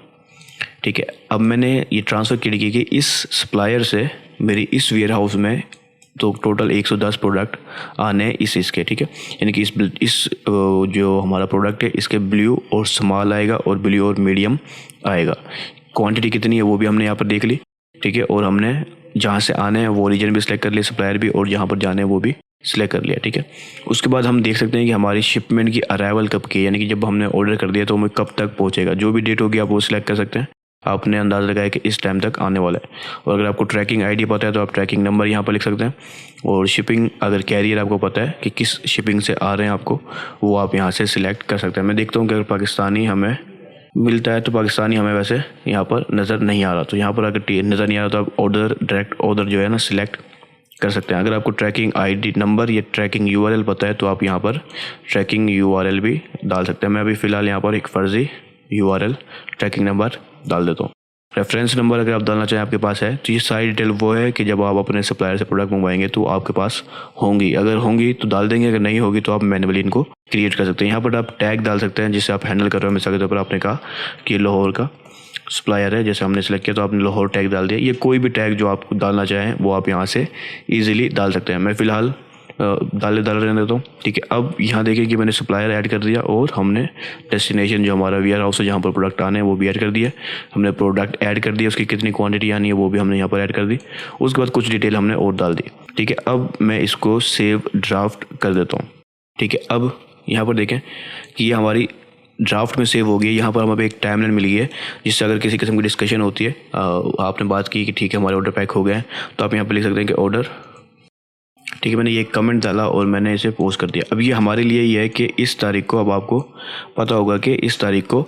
ठीक है। अब मैंने ये ट्रांसफ़र की कि इस सप्लायर से मेरी इस वेयर हाउस में तो टोटल 110 प्रोडक्ट आने इसके, ठीक है। यानी कि इस जो हमारा प्रोडक्ट है इसके ब्लू और स्मॉल आएगा और ब्लू और मीडियम आएगा। क्वांटिटी कितनी है वो भी हमने यहाँ पर देख ली, ठीक है। और हमने जहाँ से आने हैं वो रीजन भी सिलेक्ट कर लिया, सप्लायर भी, और जहाँ पर जाने हैं वो भी सिलेक्ट कर लिया, ठीक है। उसके बाद हम देख सकते हैं कि हमारी शिपमेंट की अराइवल कब की, यानी कि जब हमने ऑर्डर कर दिया तो हमें कब तक पहुँचेगा। जो भी डेट होगी आप वो सिलेक्ट कर सकते हैं। आपने अंदाज़ा लगाया कि इस टाइम तक आने वाला है। और अगर आपको ट्रैकिंग ID पता है तो आप ट्रैकिंग नंबर यहाँ पर लिख सकते हैं। और शिपिंग, अगर कैरियर आपको पता है कि किस शिपिंग से आ रहे हैं आपको, वो आप यहाँ से सिलेक्ट कर सकते हैं। मैं देखता हूँ कि अगर पाकिस्तानी हमें मिलता है तो पाकिस्तानी हमें वैसे यहाँ पर नज़र नहीं आ रहा, तो यहाँ पर अगर नज़र नहीं आ रहा तो आप ऑर्डर डायरेक्ट ऑर्डर जो है ना सिलेक्ट कर सकते हैं। अगर आपको ट्रैकिंग आईडी नंबर या ट्रैकिंग यूआरएल पता है तो आप यहाँ पर ट्रैकिंग यूआरएल भी डाल सकते हैं। मैं अभी फ़िलहाल यहाँ पर एक फ़र्ज़ी यूआरएल ट्रैकिंग नंबर डाल देता हूँ। रेफरेंस नंबर अगर आप डालना चाहें आपके पास है तो ये सारी डिटेल वो है कि जब आप अपने सप्लायर से प्रोडक्ट मंगवाएंगे तो आपके पास होंगी। अगर होंगी तो डाल देंगे, अगर नहीं होगी तो आप मैन्युअली इनको क्रिएट कर सकते हैं। यहाँ पर आप टैग डाल सकते हैं जिससे आप हैंडल कर रहे हो। मिसाल के तौर पर आपने कहा कि लाहौर का सप्लायर है, जैसे हमने सेलेक्ट किया तो आपने लाहौर टैग डाल दिया। ये कोई भी टैग जो आप डालना चाहें वो आप यहाँ से ईजिली डाल सकते हैं। मैं फ़िलहाल डाल रहने देता हूँ, ठीक है। अब यहाँ देखिए कि मैंने सप्लायर ऐड कर दिया और हमने डेस्टिनेशन जो हमारा वेयर हाउस है जहाँ पर प्रोडक्ट आने हैं वो भी ऐड कर दिया। हमने प्रोडक्ट ऐड कर दिया, उसकी कितनी क्वांटिटी आनी है वो भी हमने यहाँ पर ऐड कर दी। उसके बाद कुछ डिटेल हमने और डाल दी, ठीक है। अब मैं इसको सेव ड्राफ्ट कर देता हूँ, ठीक है। अब यहाँ पर देखें कि ये हमारी ड्राफ्ट में सेव हो गई है। यहाँ पर हमें एक टाइमलाइन मिल गई है जिससे अगर किसी किस्म की डिस्कशन होती है, आपने बात की कि ठीक है हमारे ऑर्डर पैक हो गए हैं, तो आप यहाँ पर लिख सकते हैं कि ऑर्डर, ठीक है। मैंने ये कमेंट डाला और मैंने इसे पोस्ट कर दिया। अब ये हमारे लिए ये है कि इस तारीख को, अब आपको पता होगा कि इस तारीख को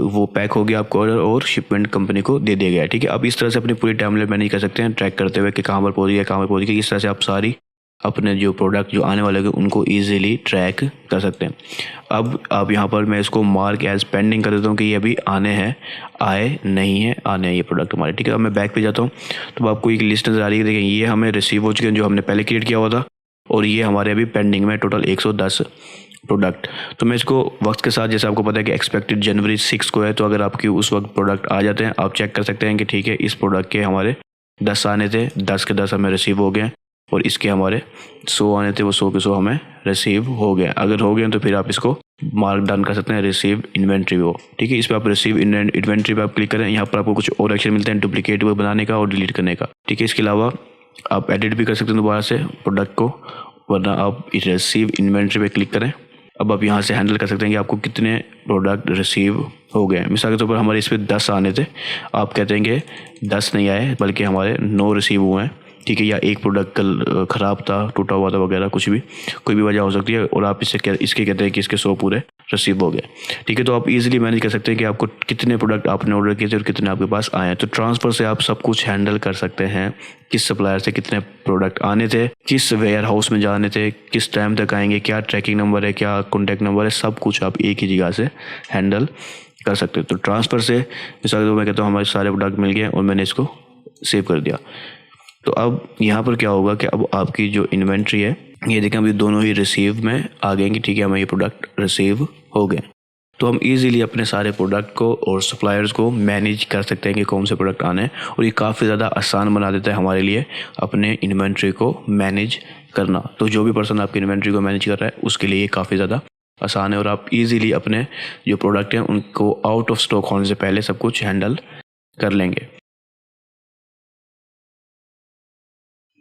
वो पैक हो गया आपको ऑर्डर और शिपमेंट कंपनी को दे दिया गया है, ठीक है। अब इस तरह से अपनी पूरी टाइमलाइन मैनेज कर सकते हैं ट्रैक करते हुए कि कहाँ पर पहुँच गया, कहाँ पर पहुँच गया। इस तरह से आप सारी अपने जो प्रोडक्ट जो आने वाले हैं उनको ईजिली ट्रैक कर सकते हैं। अब आप यहाँ पर मैं इसको मार्क एज पेंडिंग कर देता हूँ कि ये अभी आने हैं, आए नहीं है, आने हैं ये प्रोडक्ट हमारे, ठीक है। अब मैं बैक पे जाता हूँ तो आपको एक लिस्ट नज़र आ रही है। देखें ये हमें रिसीव हो चुके हैं जो हमने पहले क्रिएट किया हुआ था, और ये हमारे अभी पेंडिंग में टोटल 110 प्रोडक्ट। तो मैं इसको वक्त के साथ, जैसे आपको पता है कि एक्सपेक्टेड जनवरी 6 को है, तो अगर आपकी उस वक्त प्रोडक्ट आ जाते हैं आप चेक कर सकते हैं कि ठीक है इस प्रोडक्ट के हमारे 10 आने थे, 10 के 10 हमें रिसीव हो गए, और इसके हमारे 100 आने थे, वो 100 के 100 हमें रिसीव हो गए। अगर हो गए तो फिर आप इसको मार्क डाउन कर सकते हैं रिसीव इन्वेंट्री वो, ठीक है। इस पर आप रिसीव इन्वेंट्री पे आप क्लिक करें। यहाँ पर आपको कुछ और एक्शन मिलते हैं डुप्लीकेट बनाने का और डिलीट करने का, ठीक है। इसके अलावा आप एडिट भी कर सकते हैं दोबारा से प्रोडक्ट को, वरना आप रिसीव इन्वेंट्री पे क्लिक करें। अब आप यहाँ से हैंडल कर सकते हैं कि आपको कितने प्रोडक्ट रिसीव हो गए। मिसाल के तौर पर हमारे इस पर 10 आने थे, आप कहते हैं कि 10 नहीं आए बल्कि हमारे 9 रिसीव हुए हैं, ठीक है। या एक प्रोडक्ट कल ख़राब था, टूटा हुआ था वगैरह, कुछ भी कोई भी वजह हो सकती है, और आप इसके कहते हैं कि इसके 100 पूरे रिसीव हो गए, ठीक है। तो आप इजीली मैनेज कर सकते हैं कि आपको कितने प्रोडक्ट आपने ऑर्डर किए थे और कितने आपके पास आए हैं। तो ट्रांसफ़र से आप सब कुछ हैंडल कर सकते हैं, किस सप्लायर से कितने प्रोडक्ट आने थे, किस वेयर हाउस में जाने थे, किस टाइम तक आएंगे, क्या ट्रैकिंग नंबर है, क्या कॉन्टैक्ट नंबर है, सब कुछ आप एक ही जगह से हैंडल कर सकते हो। तो ट्रांसफ़र से मिसाल तो मैं कहता हूँ हमारे सारे प्रोडक्ट मिल गए और मैंने इसको सेव कर दिया। तो अब यहाँ पर क्या होगा कि अब आपकी जो इन्वेंट्री है, ये देखें अभी दोनों ही रिसीव में आ गए कि ठीक है हमें ये प्रोडक्ट रिसीव हो गए। तो हम इजीली अपने सारे प्रोडक्ट को और सप्लायर्स को मैनेज कर सकते हैं कि कौन से प्रोडक्ट आने हैं, और ये काफ़ी ज़्यादा आसान बना देता है हमारे लिए अपने इन्वेंट्री को मैनेज करना। तो जो भी पर्सन आपकी इन्वेंट्री को मैनेज कर रहा है उसके लिए ये काफ़ी ज़्यादा आसान है, और आप इजीली अपने जो प्रोडक्ट हैं उनको आउट ऑफ स्टॉक होने से पहले सब कुछ हैंडल कर लेंगे।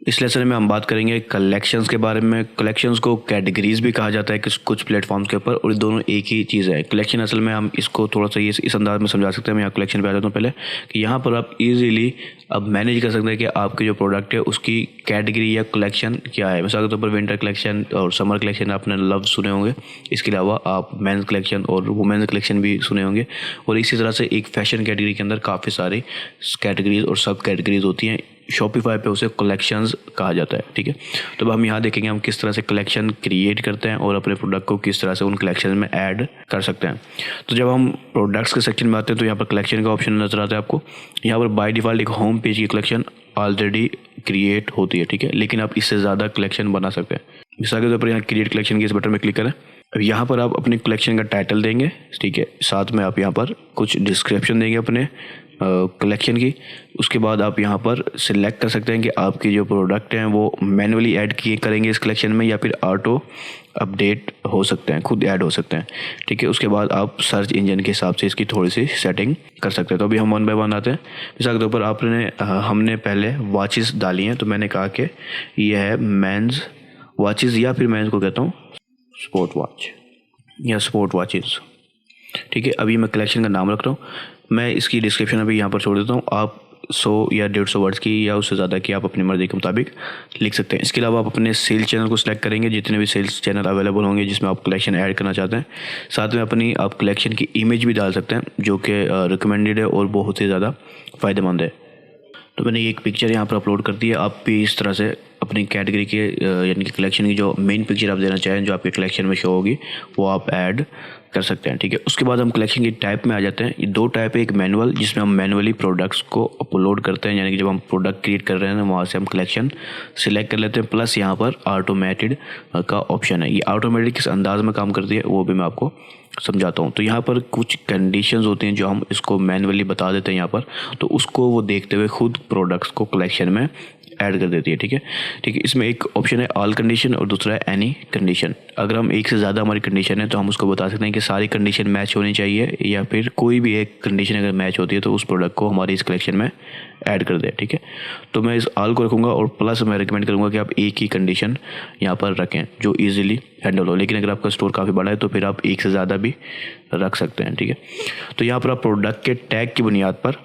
इस लेसन में हम बात करेंगे कलेक्शंस के बारे में। कलेक्शंस को कैटेगरीज भी कहा जाता है कुछ प्लेटफॉर्म्स के ऊपर, और दोनों एक ही चीज़ है। कलेक्शन असल में हम इसको थोड़ा सा इस अंदाज में समझा सकते हैं। मैं यहाँ कलेक्शन पे आ जाता हूँ पहले, कि यहाँ पर आप इजीली अब मैनेज कर सकते हैं कि आपके जो प्रोडक्ट है उसकी कैटेगरी या कलेक्शन क्या है। मिसाल के तौर पर विंटर कलेक्शन और समर कलेक्शन आपने लव सुने होंगे, इसके अलावा आप मेंस कलेक्शन और वुमेन्स कलेक्शन भी सुने होंगे, और इसी तरह से एक फैशन कैटेगरी के अंदर काफ़ी सारी कैटेगरीज और सब कैटेगरीज होती हैं। शॉपिफाई पे उसे कलेक्शंस कहा जाता है, ठीक है। तो अब हम यहाँ देखेंगे हम किस तरह से कलेक्शन क्रिएट करते हैं और अपने प्रोडक्ट को किस तरह से उन कलेक्शन में ऐड कर सकते हैं। तो जब हम प्रोडक्ट्स के सेक्शन में आते हैं तो यहाँ पर कलेक्शन का ऑप्शन नजर आता है आपको। यहाँ पर बाय डिफ़ॉल्ट एक होम पेज की कलेक्शन ऑलरेडी क्रिएट होती है, ठीक है, लेकिन आप इससे ज़्यादा कलेक्शन बना सकते हैं। मिसाल के तौर पर यहाँ क्रिएट कलेक्शन के इस बटन में क्लिक करें। अब यहाँ पर आप अपनी कलेक्शन का टाइटल देंगे, ठीक है, साथ में आप यहाँ पर कुछ डिस्क्रिप्शन देंगे अपने कलेक्शन की। उसके बाद आप यहाँ पर सिलेक्ट कर सकते हैं कि आपके जो प्रोडक्ट हैं वो मैनुअली ऐड किए करेंगे इस कलेक्शन में या फिर ऑटो अपडेट हो सकते हैं, खुद ऐड हो सकते हैं, ठीक है। उसके बाद आप सर्च इंजन के हिसाब से इसकी थोड़ी सी सेटिंग कर सकते हैं। तो अभी हम 1 बाय 1 आते हैं। मिसाल के तौर पर हमने पहले वॉचेस डाली हैं, तो मैंने कहा कि ये है मेंस वॉचेस, या फिर मैं इसको कहता हूँ स्पोर्ट वॉच या स्पोर्ट वॉचेस, ठीक है। अभी मैं कलेक्शन का नाम रख रहा हूँ। मैं इसकी डिस्क्रिप्शन अभी यहाँ पर छोड़ देता हूँ। आप 100 या 150 वर्ड्स की या उससे ज़्यादा की आप अपनी मर्ज़ी के मुताबिक लिख सकते हैं। इसके अलावा आप अपने सेल्स चैनल को सिलेक्ट करेंगे, जितने भी सेल्स चैनल अवेलेबल होंगे जिसमें आप कलेक्शन ऐड करना चाहते हैं। साथ में अपनी आप कलेक्शन की इमेज भी डाल सकते हैं जो कि रिकमेंडेड है और बहुत ही ज़्यादा फ़ायदेमंद है। तो मैंने एक पिक्चर यहाँ पर अपलोड कर दी है। आप भी इस तरह से अपनी कैटेगरी के यानी कि कलेक्शन की जो मेन पिक्चर आप देना चाहें जो आपके कलेक्शन में शो होगी वो आप ऐड कर सकते हैं, ठीक है। उसके बाद हम कलेक्शन की टाइप में आ जाते हैं। ये दो टाइप है, एक मैनुअल जिसमें हम मैनुअली प्रोडक्ट्स को अपलोड करते हैं, यानी कि जब हम प्रोडक्ट क्रिएट कर रहे हैं वहाँ से हम कलेक्शन सिलेक्ट कर लेते हैं, प्लस यहाँ पर ऑटोमेटेड का ऑप्शन है। ये ऑटोमेटिक किस अंदाज में काम करती है वो भी मैं आपको समझाता हूँ। तो यहाँ पर कुछ कंडीशंस होती हैं जो हम इसको मैनुअली बता देते हैं यहाँ पर, तो उसको वो देखते हुए खुद प्रोडक्ट्स को कलेक्शन में ऐड कर देती है, ठीक है। ठीक है, इसमें एक ऑप्शन है ऑल कंडीशन और दूसरा है एनी कंडीशन। अगर हम एक से ज़्यादा हमारी कंडीशन है तो हम उसको बता सकते हैं कि सारी कंडीशन मैच होनी चाहिए, या फिर कोई भी एक कंडीशन अगर मैच होती है तो उस प्रोडक्ट को हमारी इस कलेक्शन में ऐड कर दे, ठीक है। तो मैं इस ऑल को रखूँगा और प्लस मैं रिकमेंड करूँगा कि आप एक ही कंडीशन यहाँ पर रखें जो ईजिली हैंडल हो। लेकिन अगर आपका स्टोर काफ़ी बड़ा है तो फिर आप एक से ज़्यादा भी रख सकते हैं, ठीक है। तो यहाँ पर आप प्रोडक्ट के टैग की बुनियाद पर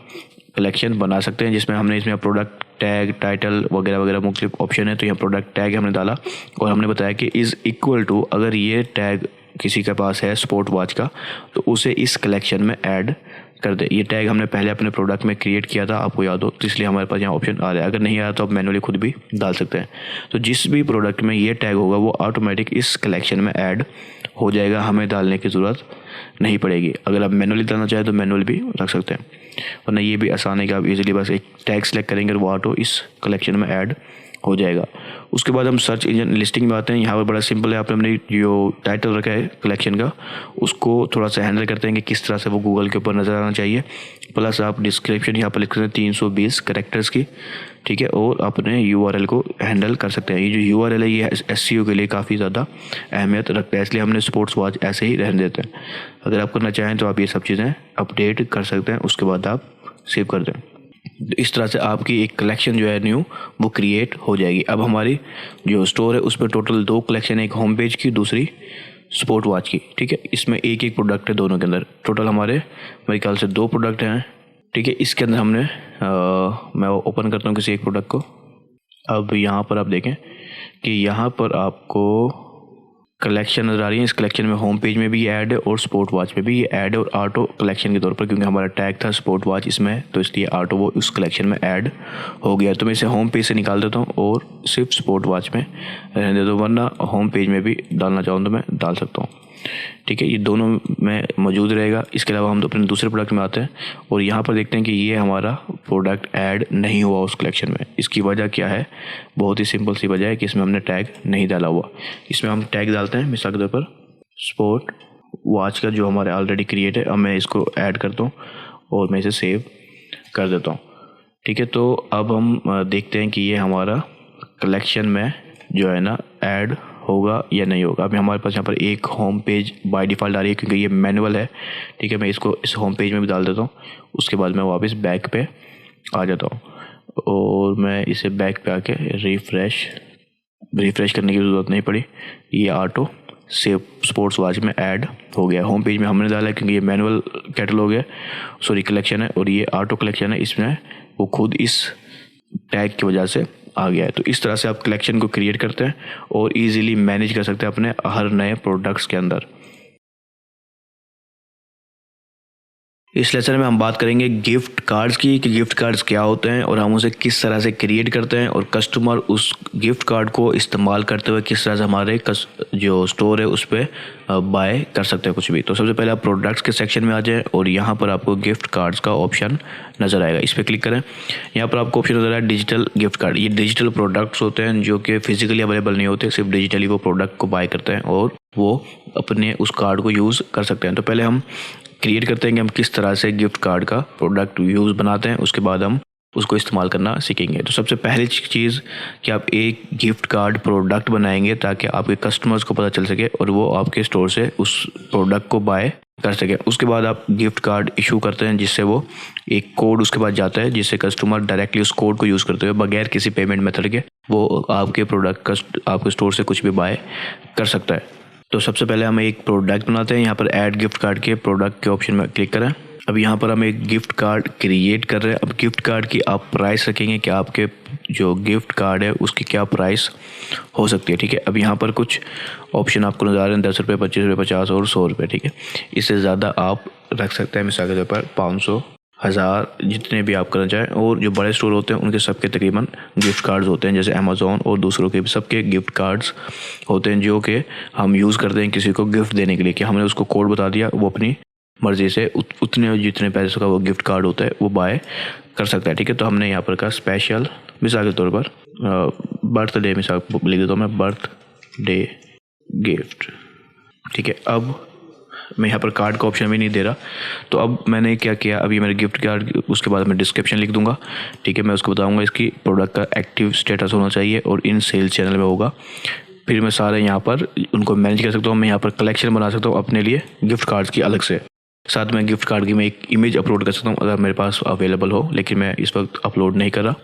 कलेक्शन बना सकते हैं, जिसमें हमने इसमें प्रोडक्ट टैग, टाइटल वगैरह वगैरह मुख्तलिफ ऑप्शन है। तो यहाँ प्रोडक्ट टैग हमने डाला और हमने बताया कि इज़ इक्वल टू, अगर ये टैग किसी के पास है स्पोर्ट वॉच का तो उसे इस कलेक्शन में ऐड कर दे। ये टैग हमने पहले अपने प्रोडक्ट में क्रिएट किया था, आपको याद हो, तो इसलिए हमारे पास यहाँ ऑप्शन आ रहा है। अगर नहीं आया तो आप मैनुअली खुद भी डाल सकते हैं। तो जिस भी प्रोडक्ट में ये टैग होगा वो ऑटोमेटिक इस कलेक्शन में ऐड हो जाएगा, हमें डालने की ज़रूरत नहीं पड़ेगी। अगर आप मैनुअली डालना चाहें तो मैनुअल भी रख सकते हैं, वरना ये भी आसान है कि आप इजीली बस एक टैग सेलेक्ट करेंगे और वो ऑटो इस कलेक्शन में ऐड हो जाएगा। उसके बाद हम सर्च इंजन लिस्टिंग में आते हैं। यहाँ पर बड़ा सिंपल है, आपने अपने जो टाइटल रखा है कलेक्शन का उसको थोड़ा सा हैंडल करते हैं कि किस तरह से वो गूगल के ऊपर नज़र आना चाहिए, प्लस आप डिस्क्रिप्शन यहाँ पर लिख सकते हैं 320 कैरेक्टर्स की, ठीक है। और अपने URL को हैंडल कर सकते हैं। ये जो URL है ये SEO के लिए काफ़ी ज़्यादा अहमियत रखता है, इसलिए हमने स्पोर्ट्स वॉच ऐसे ही रहने देते हैं। अगर आप करना चाहें तो आप ये सब चीज़ें अपडेट कर सकते हैं, उसके बाद आप सेव कर दें। इस तरह से आपकी एक कलेक्शन जो है न्यू वो क्रिएट हो जाएगी। अब हमारी जो स्टोर है उसमें टोटल 2 कलेक्शन है, एक होम पेज की, दूसरी स्पोर्ट वॉच की, ठीक है। इसमें एक एक प्रोडक्ट है दोनों के अंदर, टोटल हमारे मेरे ख्याल से 2 प्रोडक्ट हैं, ठीक है। इसके अंदर हमने मैं ओपन करता हूँ किसी एक प्रोडक्ट को। अब यहाँ पर आप देखें कि यहाँ पर आपको कलेक्शन नज़र आ रही है। इस कलेक्शन में होम पेज में भी ऐड है और स्पोर्ट वॉच में भी ये ऐड है, और ऑटो कलेक्शन के तौर पर क्योंकि हमारा टैग था स्पोर्ट वॉच इसमें, तो इसलिए ऑटो वो उस कलेक्शन में ऐड हो गया। तो मैं इसे होम पेज से निकाल देता हूँ और सिर्फ स्पोर्ट वॉच में रहने देता हूँ, वरना होम पेज में भी डालना चाहूँ तो मैं डाल सकता हूँ, ठीक है। ये दोनों में मौजूद रहेगा। इसके अलावा हम तो अपने दूसरे प्रोडक्ट में आते हैं और यहाँ पर देखते हैं कि ये हमारा प्रोडक्ट ऐड नहीं हुआ उस कलेक्शन में। इसकी वजह क्या है? बहुत ही सिंपल सी वजह है कि इसमें हमने टैग नहीं डाला हुआ। इसमें हम टैग डालते हैं, मिसाल के तौर पर स्पोर्ट वॉच का जो हमारे ऑलरेडी क्रिएट है, अब मैं इसको ऐड करता हूँ और मैं इसे सेव कर देता हूँ, ठीक है। तो अब हम देखते हैं कि ये हमारा कलेक्शन में जो है ना ऐड होगा या नहीं होगा। अभी हमारे पास यहाँ पर एक होम पेज बाय डिफ़ॉल्ट आ रही है क्योंकि ये मैनुअल है, ठीक है। मैं इसको इस होम पेज में भी डाल देता हूँ, उसके बाद मैं वापस बैक पे आ जाता हूँ और मैं इसे बैक पे आके रिफ़्रेश करने की ज़रूरत नहीं पड़ी। ये ऑटो सेव स्पोर्ट्स वॉच में ऐड हो गया। होम पेज में हमने डाला है क्योंकि ये मैनुअल कैटलॉग है, सॉरी कलेक्शन है, और ये ऑटो कलेक्शन है, इसमें वो खुद इस टैग की वजह से आ गया है। तो इस तरह से आप कलेक्शन को क्रिएट करते हैं और इजीली मैनेज कर सकते हैं अपने हर नए प्रोडक्ट्स के अंदर। इस लेसन में हम बात करेंगे गिफ्ट कार्ड्स की कि गिफ्ट कार्ड्स क्या होते हैं और हम उसे किस तरह से क्रिएट करते हैं, और कस्टमर उस गिफ्ट कार्ड को इस्तेमाल करते हुए किस तरह से हमारे जो स्टोर है उस पर बाय कर सकते हैं कुछ भी। तो सबसे पहले आप प्रोडक्ट्स के सेक्शन में आ जाएं और यहाँ पर आपको गिफ्ट कार्ड्स का ऑप्शन नज़र आएगा, इस पर क्लिक करें। यहाँ पर आपको ऑप्शन नज़र आया डिजिटल गिफ्ट कार्ड। ये डिजिटल प्रोडक्ट्स होते हैं जो कि फिजिकली अवेलेबल नहीं होते, सिर्फ डिजिटली वो प्रोडक्ट को बाय करते हैं और वो अपने उस कार्ड को यूज़ कर सकते हैं। तो पहले हम क्रिएट करते हैं कि हम किस तरह से गिफ्ट कार्ड का प्रोडक्ट यूज़ बनाते हैं, उसके बाद हम उसको इस्तेमाल करना सीखेंगे। तो सबसे पहली चीज़ कि आप एक गिफ्ट कार्ड प्रोडक्ट बनाएंगे ताकि आपके कस्टमर्स को पता चल सके और वो आपके स्टोर से उस प्रोडक्ट को बाय कर सके। उसके बाद आप गिफ्ट कार्ड इशू करते हैं जिससे वो एक कोड उसके बाद जाता है जिससे कस्टमर डायरेक्टली उस कोड को यूज़ करते हुए बगैर किसी पेमेंट मेथड के वो आपके प्रोडक्ट आपके स्टोर से कुछ भी बाय कर सकता है। तो सबसे पहले हम एक प्रोडक्ट बनाते हैं। यहाँ पर ऐड गिफ्ट कार्ड के प्रोडक्ट के ऑप्शन में क्लिक करें। अब यहाँ पर हम एक गिफ्ट कार्ड क्रिएट कर रहे हैं। अब गिफ्ट कार्ड की आप प्राइस रखेंगे कि आपके जो गिफ्ट कार्ड है उसकी क्या प्राइस हो सकती है, ठीक है। अब यहाँ पर कुछ ऑप्शन आपको नज़र आ रहे हैं, 10 रुपये, 25 रुपये, 50 और 100 रुपये, ठीक है। इससे ज़्यादा आप रख सकते हैं, मिसाल के तौर पर 500 1000 जितने भी आप करना चाहें। और जो बड़े स्टोर होते हैं उनके सबके तकरीबन गिफ्ट कार्ड्स होते हैं, जैसे अमेज़ॉन और दूसरों के भी सबके गिफ्ट कार्ड्स होते हैं, जो कि हम यूज़ करते हैं किसी को गिफ्ट देने के लिए, कि हमने उसको कोड बता दिया, वो अपनी मर्ज़ी से उतने जितने पैसे का वो गिफ्ट कार्ड होता है वो बाय कर सकता है। ठीक है, तो हमने यहाँ पर का स्पेशल मिसाल के तौर पर बर्थडे मिसाल लिख देता हूँ मैं, बर्थडे गिफ्ट। ठीक है, अब मैं यहाँ पर कार्ड का ऑप्शन भी नहीं दे रहा। तो अब मैंने क्या किया, अभी मेरे गिफ्ट कार्ड, उसके बाद मैं डिस्क्रिप्शन लिख दूंगा। ठीक है, मैं उसको बताऊंगा इसकी प्रोडक्ट का एक्टिव स्टेटस होना चाहिए और इन सेल्स चैनल में होगा। फिर मैं सारे यहाँ पर उनको मैनेज कर सकता हूँ। मैं यहाँ पर कलेक्शन बना सकता हूँ अपने लिए गिफ्ट कार्ड्स की अलग से। साथ में गिफ्ट कार्ड की मैं एक इमेज अपलोड कर सकता हूँ अगर मेरे पास अवेलेबल हो, लेकिन मैं इस वक्त अपलोड नहीं कर रहा।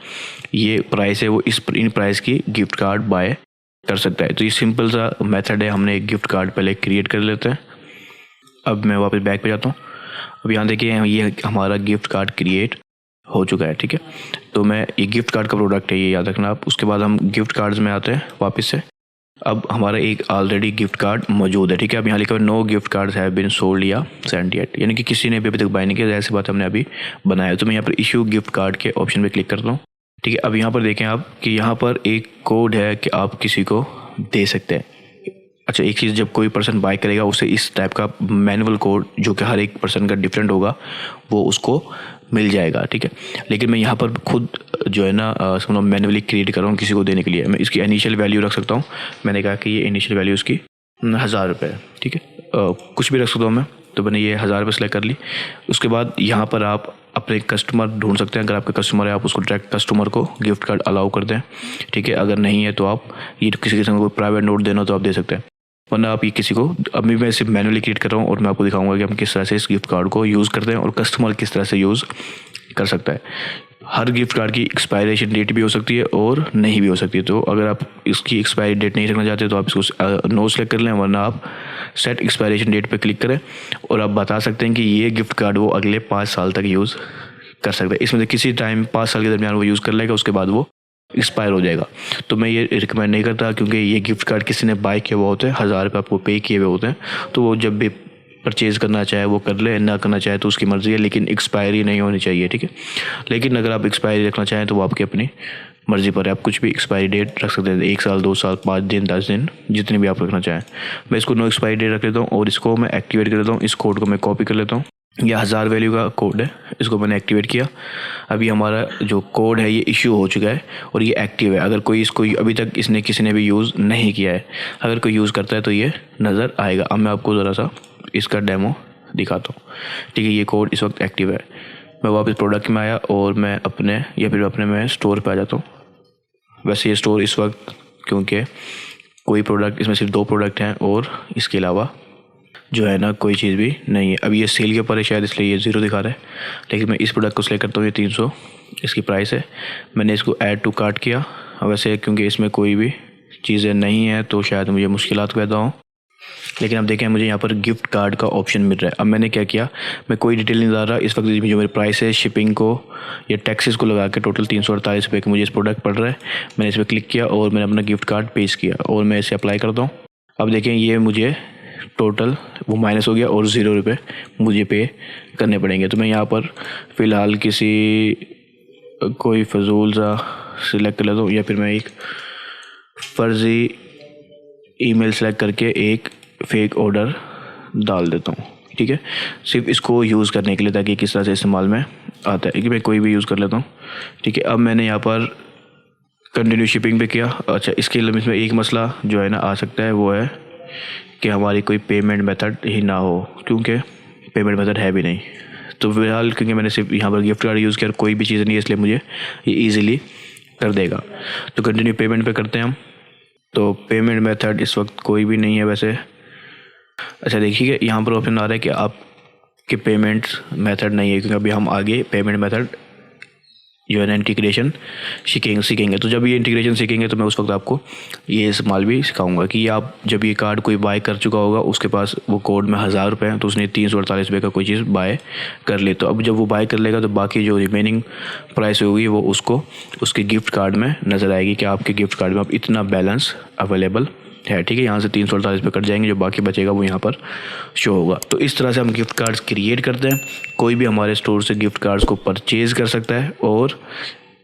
ये प्राइस है, वो इन प्राइस की गिफ्ट कार्ड बाय कर सकता है। तो ये सिंपल सा मेथड है। हमने एक गिफ्ट कार्ड पहले क्रिएट कर लेते हैं। अब मैं वापस बैक पे जाता हूँ। अब यहाँ देखिए ये हमारा गिफ्ट कार्ड क्रिएट हो चुका है। ठीक है, तो मैं ये गिफ्ट कार्ड का प्रोडक्ट है, ये याद रखना आप। उसके बाद हम गिफ्ट कार्ड्स में आते हैं वापस से। अब हमारा एक ऑलरेडी गिफ्ट कार्ड मौजूद है। ठीक है, अब यहाँ लिखा है no gift cards have been sold या सेंट येट, यानी कि किसी ने भी अभी तक बाय नहीं किया। ऐसी बात हमने अभी बनाया। तो मैं यहाँ पर इशू गिफ्ट कार्ड के ऑप्शन पे क्लिक करता हूँ। ठीक है, अब यहाँ पर देखें आप कि यहाँ पर एक कोड है कि आप किसी को दे सकते हैं। अच्छा, एक चीज़, जब कोई पर्सन बाय करेगा उसे इस टाइप का मैनुअल कोड, जो कि हर एक पर्सन का डिफरेंट होगा, वो उसको मिल जाएगा। ठीक है, लेकिन मैं यहाँ पर खुद जो है ना समझो मैनुअली क्रिएट कर रहा हूँ किसी को देने के लिए। मैं इसकी इनिशियल वैल्यू रख सकता हूँ। मैंने कहा कि ये इनिशियल वैल्यू इसकी 1000 रुपये है। ठीक है, कुछ भी रख सकता हूँ मैं। तो मैंने ये 1000 रुपये सेलेक्ट कर ली। उसके बाद यहाँ पर आप अपने कस्टमर ढूंढ सकते हैं। अगर आपका कस्टमर है आप उसको डायरेक्ट कस्टमर को गिफ्ट कार्ड अलाउ कर दें। ठीक है, अगर नहीं है तो आप ये किसी किस्म का कोई प्राइवेट नोट देना तो आप दे सकते हैं, वरना आप ये किसी को, अभी मैं सिर्फ मैनुअली क्रिएट कर रहा हूँ और मैं आपको दिखाऊंगा कि हम किस तरह से इस गिफ्ट कार्ड को यूज़ करते हैं और कस्टमर किस तरह से यूज़ कर सकता है। हर गिफ्ट कार्ड की एक्सपायरेशन डेट भी हो सकती है और नहीं भी हो सकती है। तो अगर आप इसकी एक्सपायरी डेट नहीं रखना चाहते तो आप इसको नो सेलेक्ट कर लें, वरना आप सेट एक्सपायरेशन डेट पे क्लिक करें और आप बता सकते हैं कि ये गिफ्ट कार्ड वो अगले 5 साल तक यूज़ कर सकते हैं। इसमें से किसी टाइम 5 साल के दरमियान वो यूज़ कर लेगा, उसके बाद वो एक्सपायर हो जाएगा। तो मैं ये रिकमेंड नहीं करता, क्योंकि ये गिफ्ट कार्ड किसी ने बाय किया हुआ होते हैं, 1000 रुपये आपको पे किए हुए होते हैं। तो वो जब भी परचेज़ करना चाहे वो कर ले, ना करना चाहे तो उसकी मर्ज़ी है, लेकिन एक्सपायरी नहीं होनी चाहिए। ठीक है, लेकिन अगर आप एक्सपायरी रखना चाहें तो वो आपकी अपनी मर्ज़ी पर है। आप कुछ भी एक्सपायरी डेट रख सकते हैं, 1 साल, 2 साल, 5 दिन, 10 दिन, जितनी भी आप रखना चाहें। मैं इसको नो एक्सपायरी डेट रख लेता हूँ और इसको मैं एक्टिवेट कर लेता हूँ। इस कोड को मैं कॉपी कर लेता हूँ। यह 1000 वैल्यू का कोड है, इसको मैंने एक्टिवेट किया। अभी हमारा जो कोड है ये इशू हो चुका है और ये एक्टिव है। अगर कोई इसको अभी तक इसने किसी ने भी यूज़ नहीं किया है, अगर कोई यूज़ करता है तो ये नज़र आएगा। अब मैं आपको ज़रा सा इसका डेमो दिखाता हूँ। ठीक है, ये कोड इस वक्त एक्टिव है। मैं वापस प्रोडक्ट में आया और मैं अपने मैं स्टोर पे आ जाता हूँ। वैसे ये स्टोर इस वक्त, क्योंकि कोई प्रोडक्ट, इसमें सिर्फ 2 प्रोडक्ट हैं और इसके अलावा जो है ना कोई चीज़ भी नहीं है। अब ये सेल के ऊपर है शायद, इसलिए ये 0 दिखा रहा है। लेकिन मैं इस प्रोडक्ट को सेलेक्ट करता हूँ, ये 300 इसकी प्राइस है। मैंने इसको ऐड टू कार्ट किया। वैसे क्योंकि इसमें कोई भी चीज़ें नहीं है तो शायद मुझे मुश्किलात पैदा हों, लेकिन अब देखें मुझे यहाँ पर गिफ्ट कार्ड का ऑप्शन मिल रहा है। अब मैंने क्या किया, मैं कोई डिटेल नहीं डाल रहा इस वक्त। जो मेरी प्राइस है, शिपिंग को या टैक्सेस को लगा के टोटल 348 रुपये का मुझे इस प्रोडक्ट पड़ रहा है। मैंने इस पर क्लिक किया और मैंने अपना गिफ्ट कार्ड पेश किया और मैं इसे अप्लाई करता हूँ। अब देखें ये मुझे टोटल वो माइनस हो गया और 0 रुपये मुझे पे करने पड़ेंगे। तो मैं यहाँ पर फ़िलहाल कोई फजूल सा सिलेक्ट कर लेता हूँ, या फिर मैं एक फ़र्ज़ी ईमेल सेलेक्ट करके एक फ़ेक ऑर्डर डाल देता हूँ। ठीक है, सिर्फ इसको यूज़ करने के लिए, ताकि किस तरह से इस्तेमाल में आता है कि मैं कोई भी यूज़ कर लेता हूँ। ठीक है, अब मैंने यहाँ पर कंटिन्यू शिपिंग पे किया। अच्छा, इसके लिए इसमें एक मसला जो है ना आ सकता है, वो है कि हमारी कोई पेमेंट मेथड ही ना हो, क्योंकि पेमेंट मेथड है भी नहीं। तो फिलहाल क्योंकि मैंने सिर्फ यहाँ पर गिफ्ट कार्ड यूज़ किया, कोई भी चीज़ नहीं है, इसलिए मुझे ये ईज़िली कर देगा। तो कंटिन्यू पेमेंट पे करते हैं हम। तो पेमेंट मेथड इस वक्त कोई भी नहीं है वैसे। अच्छा देखिए, यहाँ पर ऑप्शन आ रहा है कि आपके पेमेंट मेथड नहीं है, क्योंकि अभी हम आगे पेमेंट मेथड जो है ना इंटीग्रेशन सीखेंगे। तो जब ये इंटीग्रेशन सीखेंगे तो मैं उस वक्त आपको ये इस्तेमाल भी सिखाऊंगा कि आप जब ये कार्ड कोई बाय कर चुका होगा, उसके पास वो कोड में 1000 रुपये हैं, तो उसने 348 रुपये का कोई चीज़ बाय कर ली। तो अब जब वो बाय कर लेगा तो बाकी जो रिमेनिंग प्राइस होगी वो उसको उसके गिफ्ट कार्ड में नज़र आएगी कि आपके गिफ्ट कार्ड में अब इतना बैलेंस अवेलेबल है, ठीक है। यहाँ से 348 पे कट जाएंगे, जो बाकी बचेगा वो यहाँ पर शो होगा। तो इस तरह से हम गिफ्ट कार्ड्स क्रिएट करते हैं। कोई भी हमारे स्टोर से गिफ्ट कार्ड्स को परचेज़ कर सकता है और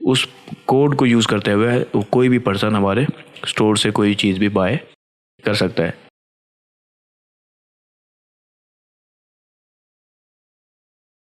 उस कोड को यूज़ करते हुए कोई भी पर्सन हमारे स्टोर से कोई चीज़ भी बाय कर सकता है।